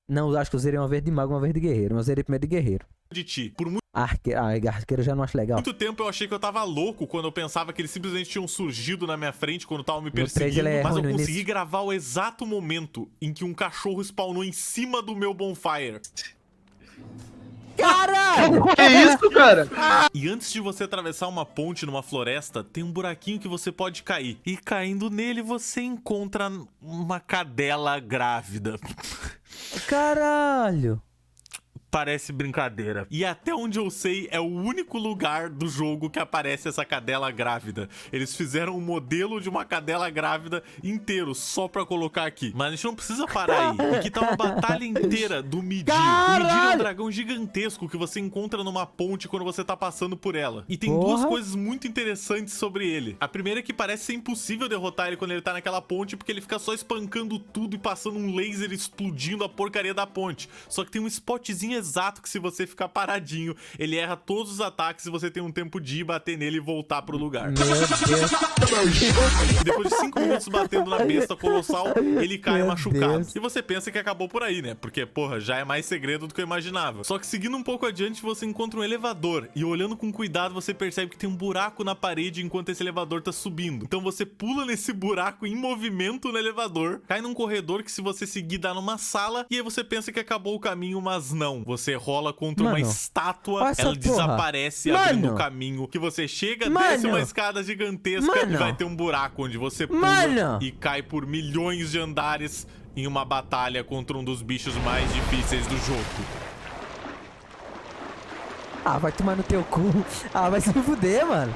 Não, acho que eu zerei uma vez de mago, uma vez de guerreiro. Mas eu zerei primeiro de guerreiro. De ti. Por Arqueiro eu já não acho legal. muito tempo eu achei que eu tava louco quando eu pensava que eles simplesmente tinham surgido na minha frente quando estavam me 3 perseguindo. ele é Mas eu ruim no consegui início. gravar o exato momento em que um cachorro spawnou em cima do meu bonfire. Caralho! Que isso, cara? E antes de você atravessar uma ponte numa floresta, tem um buraquinho que você pode cair. E caindo nele, você encontra uma cadela grávida. Caralho! Parece brincadeira. E até onde eu sei, é o único lugar do jogo que aparece essa cadela grávida. Eles fizeram um modelo de uma cadela grávida inteiro, só pra colocar aqui. Mas a gente não precisa parar aí. Aqui tá uma batalha inteira do Midir. O Midir é um dragão gigantesco que você encontra numa ponte quando você tá passando por ela. E tem duas coisas muito interessantes sobre ele. A primeira é que parece ser impossível derrotar ele quando ele tá naquela ponte, porque ele fica só espancando tudo e passando um laser explodindo a porcaria da ponte. Só que tem um spotzinho exato que se você ficar paradinho, ele erra todos os ataques e você tem um tempo de ir bater nele e voltar pro lugar. Meu Deus. E depois de 5 minutos batendo na besta colossal, ele cai Meu machucado. Deus. E você pensa que acabou por aí, né? Porque, porra, já é mais segredo do que eu imaginava. Só que seguindo um pouco adiante, você encontra um elevador. E olhando com cuidado, você percebe que tem um buraco na parede enquanto esse elevador tá subindo. Então você pula nesse buraco em movimento no elevador, cai num corredor que se você seguir dá numa sala, e aí você pensa que acabou o caminho, mas não. Você rola contra uma estátua, olha essa ela porra. desaparece abrindo o caminho, que você chega, desce uma escada gigantesca e vai ter um buraco onde você pula e cai por milhões de andares em uma batalha contra um dos bichos mais difíceis do jogo. Ah, vai tomar no teu cu. Ah, vai se fuder, mano.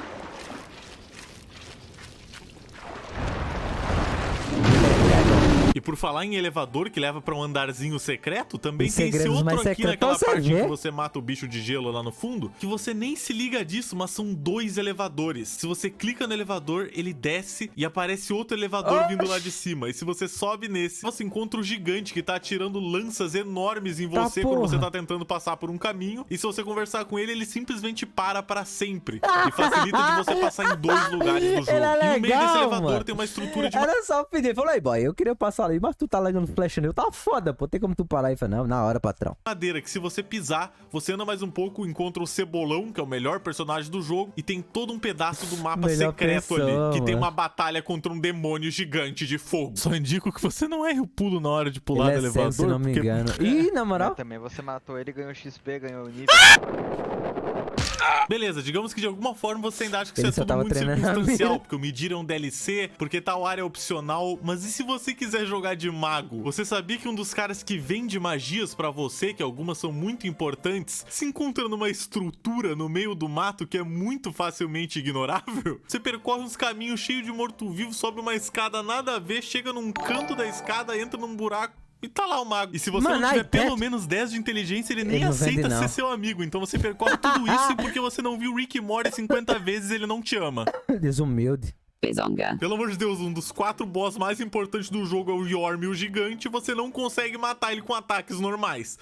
E por falar em elevador que leva pra um andarzinho secreto, também Os tem esse segredos outro mais aqui secretos naquela você parte vê. que você mata o bicho de gelo lá no fundo, que você nem se liga disso, mas são 2 elevadores. Se você clica no elevador, ele desce e aparece outro elevador vindo lá de cima. E se você sobe nesse, você encontra o gigante que tá atirando lanças enormes em você quando você tá tentando passar por um caminho. E se você conversar com ele, ele simplesmente para pra sempre. E facilita de você passar em 2 lugares do jogo. É E no meio desse legal, elevador mano. tem uma estrutura de Era só pedir. Falou aí, boy, eu queria passar ali, mas tu tá largando flecha nele. Tá foda, pô. Tem como tu parar e falar, não, na hora, patrão. madeira que se você pisar, você anda mais um pouco, encontra o Cebolão, que é o melhor personagem do jogo, e tem todo um pedaço do mapa Melhor secreto pessoa, ali, que tem mano. uma batalha contra um demônio gigante de fogo. Só indico que você não erre o pulo na hora de pular Ele do é cego, elevador, se não me porque engano. Ih, na moral. Também você matou ele, ganhou XP, ganhou nível. beleza, digamos que de alguma forma você ainda acha que Ele isso é só tudo tava muito treinando a circunstancial, mira. porque o Midir é um DLC, porque tal área é opcional, mas e se você quiser jogar de mago? Você sabia que um dos caras que vende magias pra você, que algumas são muito importantes, se encontra numa estrutura no meio do mato que é muito facilmente ignorável? Você percorre uns caminhos cheios de morto-vivo, sobe uma escada nada a ver, chega num canto da escada, entra num buraco, e tá lá o mago. E se você Mano, não tiver aí, pelo menos 10 de inteligência, ele nem Ele não vende, aceita não. ser seu amigo. Então você percorre tudo isso e porque você não viu Rick e Morty 50 vezes, ele não te ama. Desumilde. Pelo amor de Deus, um dos 4 boss mais importantes do jogo é o Yorm, o gigante, e você não consegue matar ele com ataques normais.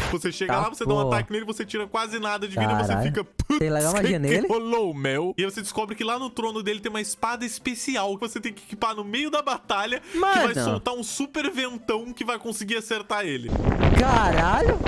Você chega Tá, lá, você dá um porra. ataque nele, você tira quase nada de vida e você Caralho. fica... Tem legal magia que nele? rolou, meu? E aí você descobre que lá no trono dele tem uma espada especial que você tem que equipar no meio da batalha, que vai Mano. soltar um super ventão que vai conseguir acertar ele. Caralho.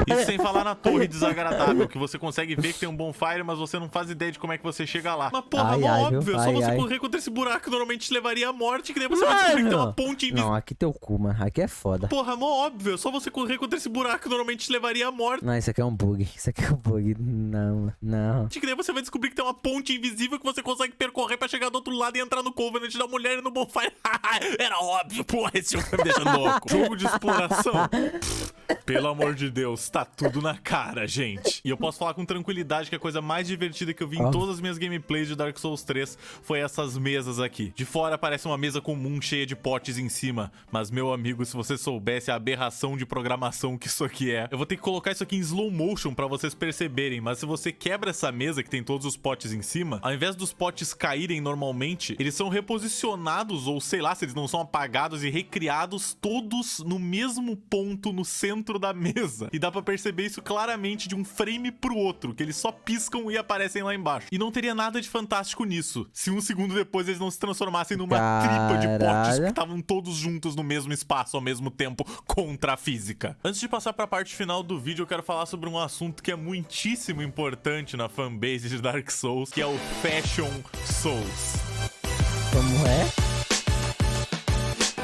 Isso sem falar na torre desagradável, que você consegue ver que tem um bonfire, mas você não faz ideia de como é que você chega lá. Mas porra, Ai, mó ai, óbvio, viu? é só Ai, você ai. correr contra esse buraco que normalmente te levaria à morte, que daí você vai descobrir que tem uma ponte invisível. Não, aqui teu cu, mano. Aqui é foda. Porra, mó óbvio, é só você correr contra esse buraco que normalmente te levaria à morte. Não, isso aqui é um bug. Isso aqui é um bug. Não, não. Que daí você vai descobrir que tem uma ponte invisível que você consegue percorrer pra chegar do outro lado e entrar no Covenant da mulher e no bonfire. Era óbvio, porra, esse jogo tá me deixando louco. Jogo de exploração. Pelo amor de Deus, tá tudo na cara, gente. E eu posso falar com tranquilidade que a coisa mais divertida que eu vi em todas as minhas gameplays de Dark Souls 3 foi essas mesas aqui. De fora parece uma mesa comum cheia de potes em cima, mas meu amigo, se você soubesse a aberração de programação que isso aqui é. Eu vou ter que colocar isso aqui em slow motion pra vocês perceberem, mas se você quebra essa mesa que tem todos os potes em cima, ao invés dos potes caírem normalmente, eles são reposicionados, ou sei lá, se eles não são apagados e recriados todos no mesmo ponto no centro da mesa. E dá pra perceber isso claramente de um frame pro outro, que eles só piscam e aparecem lá embaixo. E não teria nada de fantástico nisso, se um segundo depois eles não se transformassem numa tripa de potes que estavam todos juntos no mesmo espaço ao mesmo tempo contra a física. Antes de passar pra parte final do vídeo, eu quero falar sobre um assunto que é muitíssimo importante na fanbase de Dark Souls, que é o Fashion Souls. Como é?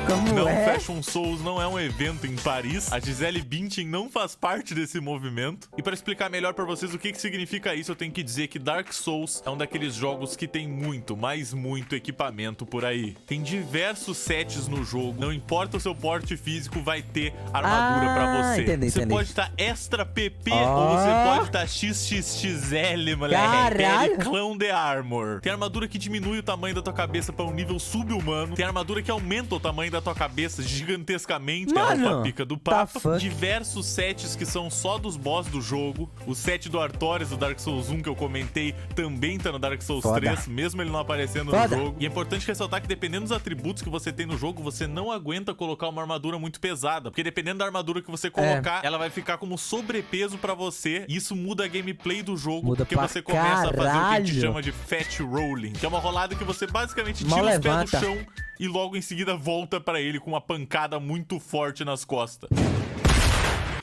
Como Não, é? Fashion Souls não é um evento em Paris. A Gisele Bündchen não faz parte desse movimento. E para explicar melhor para vocês o que significa isso, eu tenho que dizer que Dark Souls é um daqueles jogos que tem muito, mas muito equipamento por aí. Tem diversos sets no jogo. Não importa o seu porte físico, vai ter armadura pra você. Entendi. Você pode estar extra PP ou você pode estar XXXL, moleque. Caralho. Clão de Armor. Tem armadura que diminui o tamanho da tua cabeça para um nível sub-humano. Tem armadura que aumenta o tamanho da tua cabeça gigantescamente. Mano, É a roupa pica do tá papo. fuck. Diversos sets que são só dos boss do jogo. O set do Artorias do Dark Souls 1 que eu comentei também tá no Dark Souls Foda. 3, mesmo ele não aparecendo Foda. no jogo. E é importante ressaltar que dependendo dos atributos que você tem no jogo, você não aguenta colocar uma armadura muito pesada, porque dependendo da armadura que você colocar, ela vai ficar como sobrepeso pra você. E isso muda a gameplay do jogo, Muda porque pra você começa a fazer o que a gente caralho. chama de fat rolling, que é uma rolada que você basicamente Mal tira os pés levanta. do chão e logo em seguida volta pra ele com uma pancada muito forte nas costas.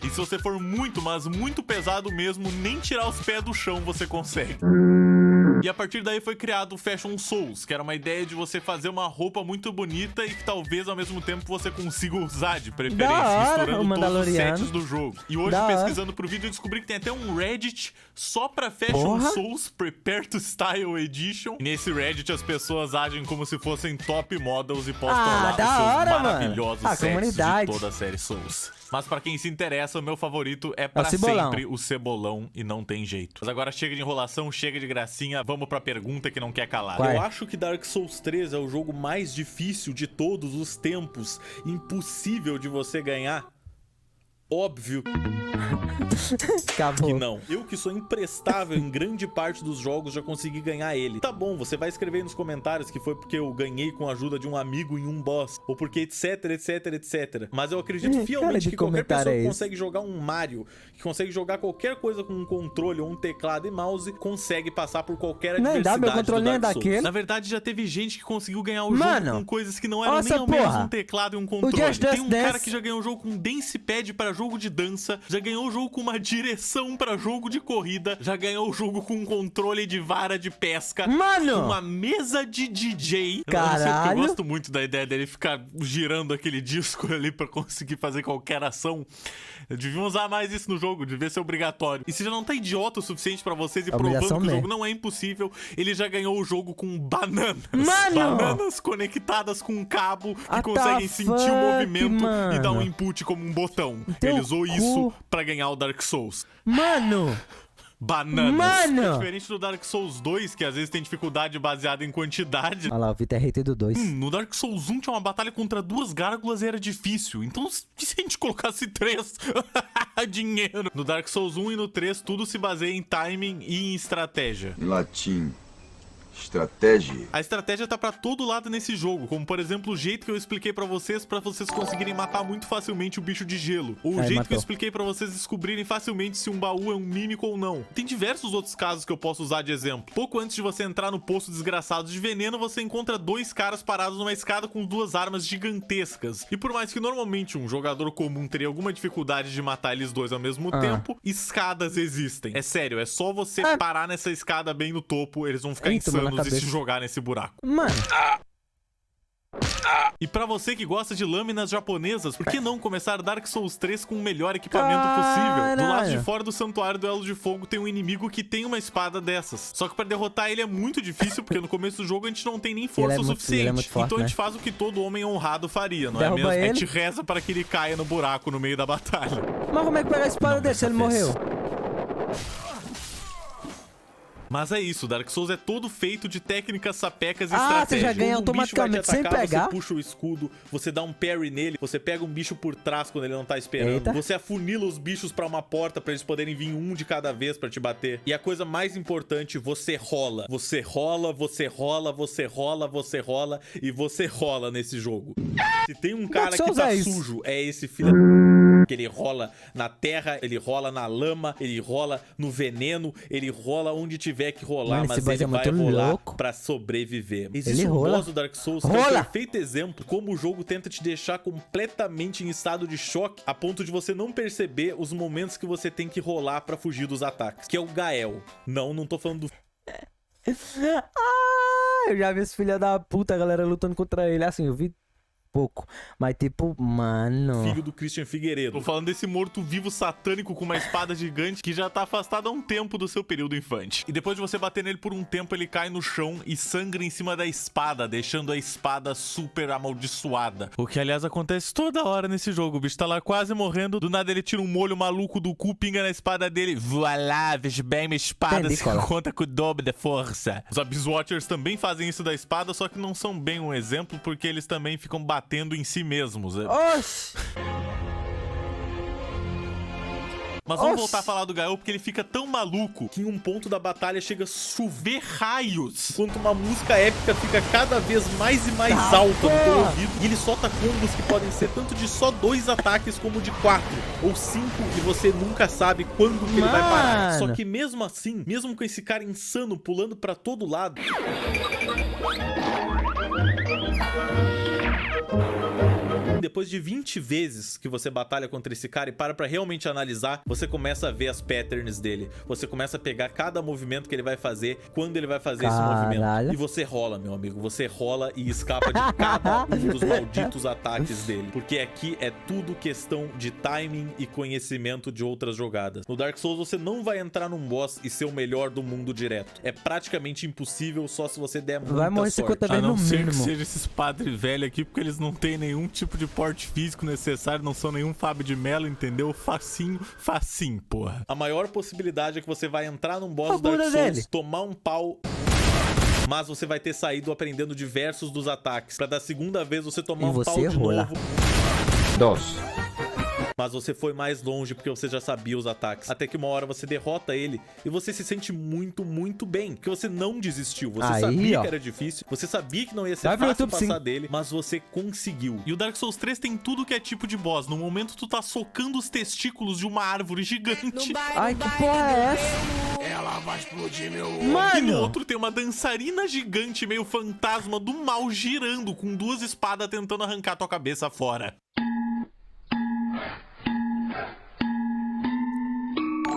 E se você for muito, mas muito pesado mesmo, nem tirar os pés do chão você consegue. E a partir daí foi criado o Fashion Souls, que era uma ideia de você fazer uma roupa muito bonita e que talvez ao mesmo tempo você consiga usar de preferência, Da hora, o misturando todos os Mandaloriano. sets do jogo. E hoje, Da hora. pesquisando pro vídeo, eu descobri que tem até um Reddit só pra Fashion Porra. Souls Prepare to Style Edition. E nesse Reddit as pessoas agem como se fossem top models e postam lá os da seus hora, mano. maravilhosos A sets comunidade. de toda a série Souls. Mas pra quem se interessa, o meu favorito é pra Cebolão. sempre o Cebolão e não tem jeito. Mas agora chega de enrolação, chega de gracinha, vamos pra pergunta que não quer calar. Qual é? Eu acho que Dark Souls 3 é o jogo mais difícil de todos os tempos, impossível de você ganhar. Óbvio Acabou. que não. Eu que sou imprestável em grande parte dos jogos já consegui ganhar ele. Tá bom, você vai escrever aí nos comentários que foi porque eu ganhei com a ajuda de um amigo em um boss, ou porque etc, etc, etc. Mas eu acredito Cara fielmente de que qualquer comentário pessoa é que esse? consegue jogar um Mario, que consegue jogar qualquer coisa com um controle ou um teclado e mouse, consegue passar por qualquer Nem dá, adversidade meu controle do nem é Dark Souls. daquele. Na verdade, já teve gente que conseguiu ganhar o Mano, jogo com coisas que não eram olha nem essa ao menos porra. um teclado e um controle. Just Tem um Dance cara que já ganhou o jogo com dance pad para jogo de dança, já ganhou o jogo com uma direção para jogo de corrida, já ganhou o jogo com um controle de vara de pesca, Mano! com uma mesa de DJ. Eu Caralho! gosto muito da ideia dele ficar girando aquele disco ali para conseguir fazer qualquer ação. Deviam usar mais isso no jogo, devia ser obrigatório. E se já não tá idiota o suficiente pra vocês e provando Humilhação que o jogo mesmo. não é impossível, ele já ganhou o jogo com bananas. Mano! Bananas conectadas com um cabo que What conseguem the sentir o fuck, movimento e dar um mano? input como um botão. Teu Ele usou cu. isso pra ganhar o Dark Souls. Mano! Bananas. Mano! Diferente do Dark Souls 2, que às vezes tem dificuldade baseada em quantidade. Olha lá, o Vitor é hater do 2. No Dark Souls 1 tinha uma batalha contra 2 gárgulas e era difícil. Então, se a gente colocasse 3? Dinheiro. No Dark Souls 1 e no 3, tudo se baseia em timing e em estratégia. Em latim, estratégia. A estratégia tá pra todo lado nesse jogo, como por exemplo o jeito que eu expliquei pra vocês conseguirem matar muito facilmente o bicho de gelo, ou o jeito que eu matou. expliquei pra vocês descobrirem facilmente se um baú é um mímico ou não. Tem diversos outros casos que eu posso usar de exemplo. Pouco antes de você entrar no poço desgraçado de veneno, você encontra 2 caras parados numa escada com 2 armas gigantescas. E por mais que normalmente um jogador comum teria alguma dificuldade de matar eles dois ao mesmo tempo, escadas existem. É sério, é só você parar nessa escada bem no topo, eles vão ficar Eita, mano, na insanos e se cabeça. jogar nesse buraco. Mano! E pra você que gosta de lâminas japonesas, por que não começar Dark Souls 3 com o melhor equipamento possível? Do lado de fora do Santuário do Elo de Fogo tem um inimigo que tem uma espada dessas. Só que pra derrotar ele é muito difícil, porque no começo do jogo a gente não tem nem força suficiente. Forte, então a gente né? faz o que todo homem honrado faria, não Derruba é mesmo? ele. A gente reza para que ele caia no buraco no meio da batalha. Mas como é que pega a espada dele se ele morreu? Mas é isso, Dark Souls é todo feito de técnicas sapecas e Ah, estratégias. você já ganha Quando um bicho vai te automaticamente sem atacar, pegar. Você puxa o escudo, você dá um parry nele, você pega um bicho por trás quando ele não tá esperando. Eita. Você afunila os bichos pra uma porta pra eles poderem vir um de cada vez pra te bater. E a coisa mais importante, você rola. Você rola, você rola, você rola, você rola e você rola nesse jogo. Se tem um cara que tá sujo, é esse filho que ele rola na terra, ele rola na lama, ele rola no veneno, ele rola onde tiver que rolar, Mano, mas esse boss ele é vai muito rolar louco. pra sobreviver. Existe Ele um rola. boss do Dark Souls que é um Rola. perfeito exemplo como o jogo tenta te deixar completamente em estado de choque, a ponto de você não perceber os momentos que você tem que rolar pra fugir dos ataques, que é o Gael. Não tô falando do Eu já vi esse filho da puta, a galera lutando contra ele. Assim, eu vi pouco. Mas tipo, mano... filho do Christian Figueiredo. Tô falando desse morto-vivo satânico com uma espada gigante que já tá afastado há um tempo do seu período infante. E depois de você bater nele por um tempo, ele cai no chão e sangra em cima da espada, deixando a espada super amaldiçoada. O que, aliás, acontece toda hora nesse jogo. O bicho tá lá quase morrendo, do nada ele tira um molho maluco do cu, pinga na espada dele. Voilá, veja bem, minha espada Entendi, se cola. conta com o dobro da força. Os Abyss Watchers também fazem isso da espada, só que não são bem um exemplo, porque eles também ficam batendo em si mesmos. Oxi! Mas vamos Oxi. voltar a falar do Gael, porque ele fica tão maluco que em um ponto da batalha chega a chover raios, enquanto uma música épica fica cada vez mais e mais alta no teu ouvido. E ele solta combos que podem ser tanto de só 2 ataques como de 4 ou 5, e você nunca sabe quando que ele vai parar. Só que mesmo assim, mesmo com esse cara insano pulando pra todo lado, depois de 20 vezes que você batalha contra esse cara e para pra realmente analisar, você começa a ver as patterns dele. Você começa a pegar cada movimento que ele vai fazer, quando ele vai fazer esse movimento. E você rola, meu amigo. Você rola e escapa de cada um dos malditos ataques dele. Porque aqui é tudo questão de timing e conhecimento de outras jogadas. No Dark Souls você não vai entrar num boss e ser o melhor do mundo direto. É praticamente impossível só se você der muita Vai morrer sorte. 50 vezes A não no ser que mínimo. seja esses padres velhos aqui, porque eles não têm nenhum tipo de porte físico necessário, não são nenhum Fábio de Mello, entendeu? Facinho, facinho, porra. A maior possibilidade é que você vai entrar num boss do Dark Souls, tomar um pau, mas você vai ter saído aprendendo diversos dos ataques, pra da segunda vez você tomar um pau de novo. Mas você foi mais longe porque você já sabia os ataques. Até que uma hora você derrota ele e você se sente muito, muito bem. Porque você não desistiu. Você sabia que era difícil. Você sabia que não ia ser fácil passar dele. Mas você conseguiu. E o Dark Souls 3 tem tudo que é tipo de boss. No momento tu tá socando os testículos de uma árvore gigante. Ai, que porra é essa? Ela vai explodir meu olho. Mano! E no outro tem uma dançarina gigante, meio fantasma do mal, girando com 2 espadas tentando arrancar tua cabeça fora.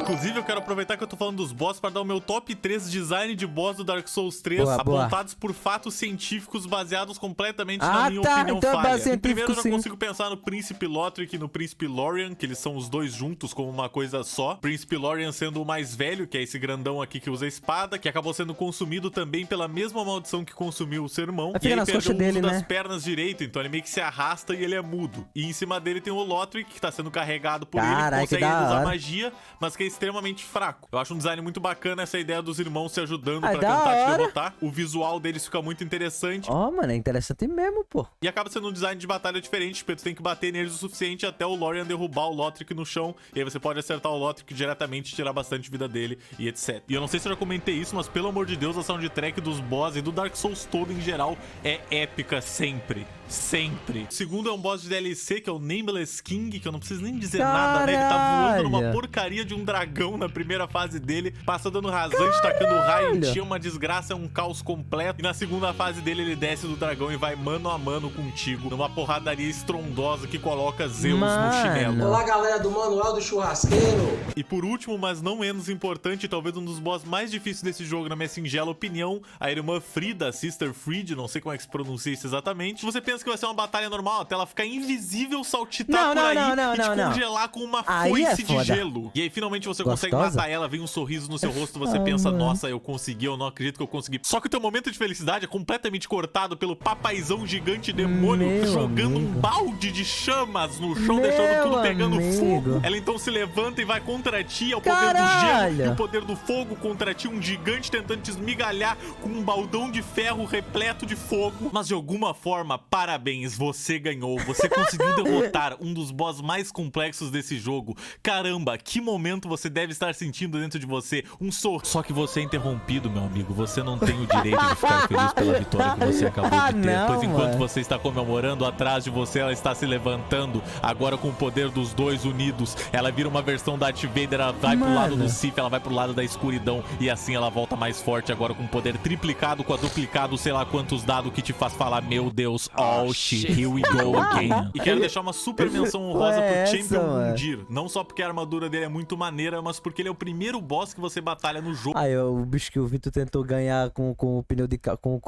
Inclusive, eu quero aproveitar que eu tô falando dos boss para dar o meu top 3 design de boss do Dark Souls 3, apontados por fatos científicos baseados completamente na minha opinião falha. E primeiro eu já consigo pensar no Príncipe Lothric e no Príncipe Lorian, que eles são os dois juntos como uma coisa só. Príncipe Lorian sendo o mais velho, que é esse grandão aqui que usa a espada, que acabou sendo consumido também pela mesma maldição que consumiu o seu irmão. E aí perdeu o uso das pernas direito, então ele meio que se arrasta e ele é mudo. E em cima dele tem o Lothric, que tá sendo carregado por ele, que consegue usar magia, mas que é extremamente fraco. Eu acho um design muito bacana essa ideia dos irmãos se ajudando pra tentar te derrotar. O visual deles fica muito interessante. Ó, mano, é interessante mesmo, pô. E acaba sendo um design de batalha diferente, porque tu tem que bater neles o suficiente até o Lorian derrubar o Lothric no chão, e aí você pode acertar o Lothric diretamente, tirar bastante vida dele e etc. E eu não sei se eu já comentei isso, mas pelo amor de Deus, a soundtrack dos boss e do Dark Souls todo em geral é épica sempre. Sempre. O segundo é um boss de DLC, que é o Nameless King, que eu não preciso nem dizer nada, né? Ele tá voando numa porcaria de um dragão dragão na primeira fase dele, passa dando rasante, tacando raio em ti, uma desgraça, é um caos completo. E na segunda fase dele, ele desce do dragão e vai mano a mano contigo, numa porradaria estrondosa que coloca Zeus no chinelo. Olá, galera do Manual do Churrasqueiro. E por último, mas não menos importante, talvez um dos boss mais difíceis desse jogo, na minha singela opinião, a irmã Frida, Sister Fried, não sei como é que se pronuncia isso exatamente. Você pensa que vai ser uma batalha normal, até ela ficar invisível, saltitar por aí e te congelar com uma foice de gelo. E aí finalmente você consegue matar ela, vem um sorriso no seu rosto, você pensa, nossa, eu consegui, eu não acredito que eu consegui. Só que o teu momento de felicidade é completamente cortado pelo papaizão gigante demônio jogando um balde de chamas no chão, deixando tudo pegando fogo. Ela então se levanta e vai contra ti, é o poder do gelo e o poder do fogo contra ti, um gigante tentando te esmigalhar com um baldão de ferro repleto de fogo. Mas de alguma forma, parabéns, você ganhou, você conseguiu derrotar um dos boss mais complexos desse jogo. Caramba, que momento você deve estar sentindo dentro de você, um sorriso. Só que você é interrompido, meu amigo, você não tem o direito de ficar feliz pela vitória que você acabou de ter, pois enquanto você está comemorando, atrás de você ela está se levantando, agora com o poder dos dois unidos, ela vira uma versão da Darth Vader, ela vai pro lado do Sith, ela vai pro lado da escuridão, e assim ela volta mais forte, agora com poder triplicado, quadruplicado, sei lá quantos dados que te faz falar, meu Deus, oh shit, here we go again. E quero deixar uma super menção honrosa pro Champion Mundir, não só porque a armadura dele é muito maneira, mas porque ele é o primeiro boss que você batalha no jogo. Aí, o bicho que o Vitor tentou ganhar com o pneu de com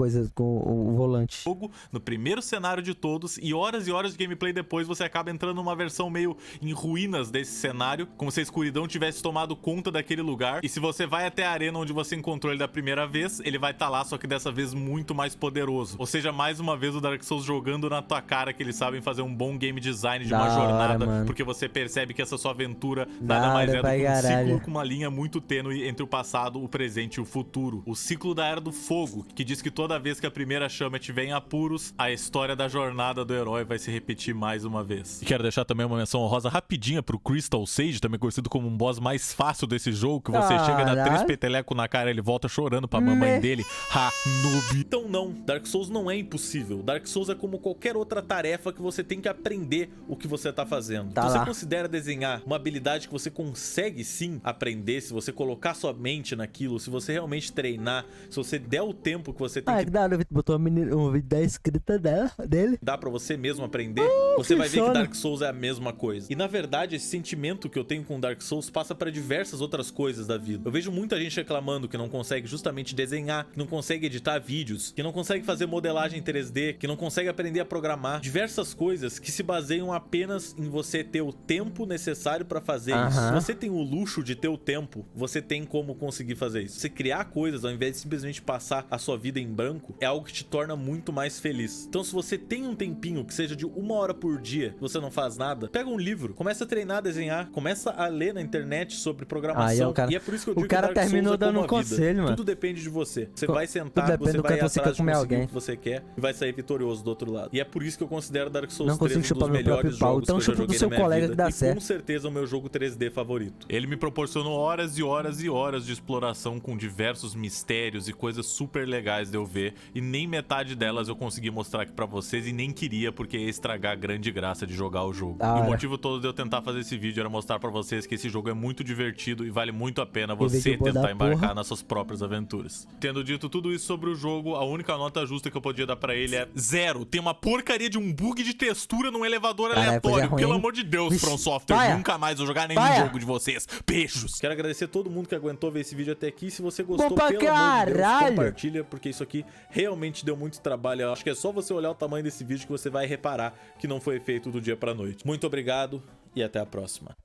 o volante. No primeiro cenário de todos, e horas de gameplay depois, você acaba entrando numa versão meio em ruínas desse cenário, como se a escuridão tivesse tomado conta daquele lugar. E se você vai até a arena onde você encontrou ele da primeira vez, ele vai estar lá, só que dessa vez muito mais poderoso. Ou seja, mais uma vez o Dark Souls jogando na tua cara que eles sabem fazer um bom game design de uma jornada, porque você percebe que essa sua aventura nada mais é do que um ciclo com uma linha muito tênue entre o passado, o presente e o futuro. O ciclo da Era do Fogo, que diz que toda vez que a primeira chama estiver em apuros, a história da jornada do herói vai se repetir mais uma vez. E quero deixar também uma menção honrosa rapidinha pro Crystal Sage, também conhecido como um boss mais fácil desse jogo, que você chega e dá 3 petelecos na cara e ele volta chorando pra mamãe dele. Ha, noob. Então não, Dark Souls não é impossível. Dark Souls é como qualquer outra tarefa que você tem que aprender o que você tá fazendo. Você considera desenhar uma habilidade que você consegue sim aprender, se você colocar sua mente naquilo, se você realmente treinar, se você der o tempo que você tem que... o Vitor botou um vídeo da escrita dele. Dá pra você mesmo aprender, você vai ver que Dark Souls é a mesma coisa. E na verdade, esse sentimento que eu tenho com Dark Souls passa pra diversas outras coisas da vida. Eu vejo muita gente reclamando que não consegue justamente desenhar, que não consegue editar vídeos, que não consegue fazer modelagem 3D, que não consegue aprender a programar. Diversas coisas que se baseiam apenas em você ter o tempo necessário pra fazer isso. Se você tem o luxo de ter o tempo, você tem como conseguir fazer isso. Você criar coisas ao invés de simplesmente passar a sua vida em branco é algo que te torna muito mais feliz. Então se você tem um tempinho que seja de 1 hora por dia, você não faz nada, pega um livro, começa a treinar a desenhar, começa a ler na internet sobre programação. E é por isso que eu digo que Dark Souls é como a vida. Tudo depende de você. Você vai sentar, você vai ir atrás de conseguir o que você quer e vai sair vitorioso do outro lado. E é por isso que eu considero Dark Souls 3 um dos melhores jogos que eu já joguei na minha vida. E com certeza o meu jogo 3D favorito. Ele me proporcionou horas e horas e horas de exploração com diversos mistérios e coisas super legais de eu ver, e nem metade delas eu consegui mostrar aqui pra vocês, e nem queria, porque ia estragar a grande graça de jogar o jogo. E o motivo todo de eu tentar fazer esse vídeo era mostrar pra vocês que esse jogo é muito divertido e vale muito a pena você tentar embarcar nas suas próprias aventuras. Tendo dito tudo isso sobre o jogo, a única nota justa que eu podia dar pra ele é 0. Tem uma porcaria de um bug de textura num elevador aleatório. Pelo amor de Deus, From Software, nunca mais vou jogar nenhum jogo de vocês. Beijos! Quero agradecer a todo mundo que aguentou ver esse vídeo até aqui. Se você gostou, pelo amor de Deus, compartilha, porque isso aqui realmente deu muito trabalho. Eu acho que é só você olhar o tamanho desse vídeo que você vai reparar que não foi feito do dia pra noite. Muito obrigado e até a próxima.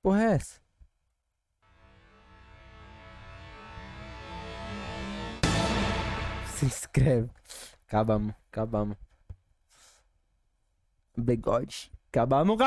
Porra é essa? Se inscreve. Acabamos. Bigode. Acabamos.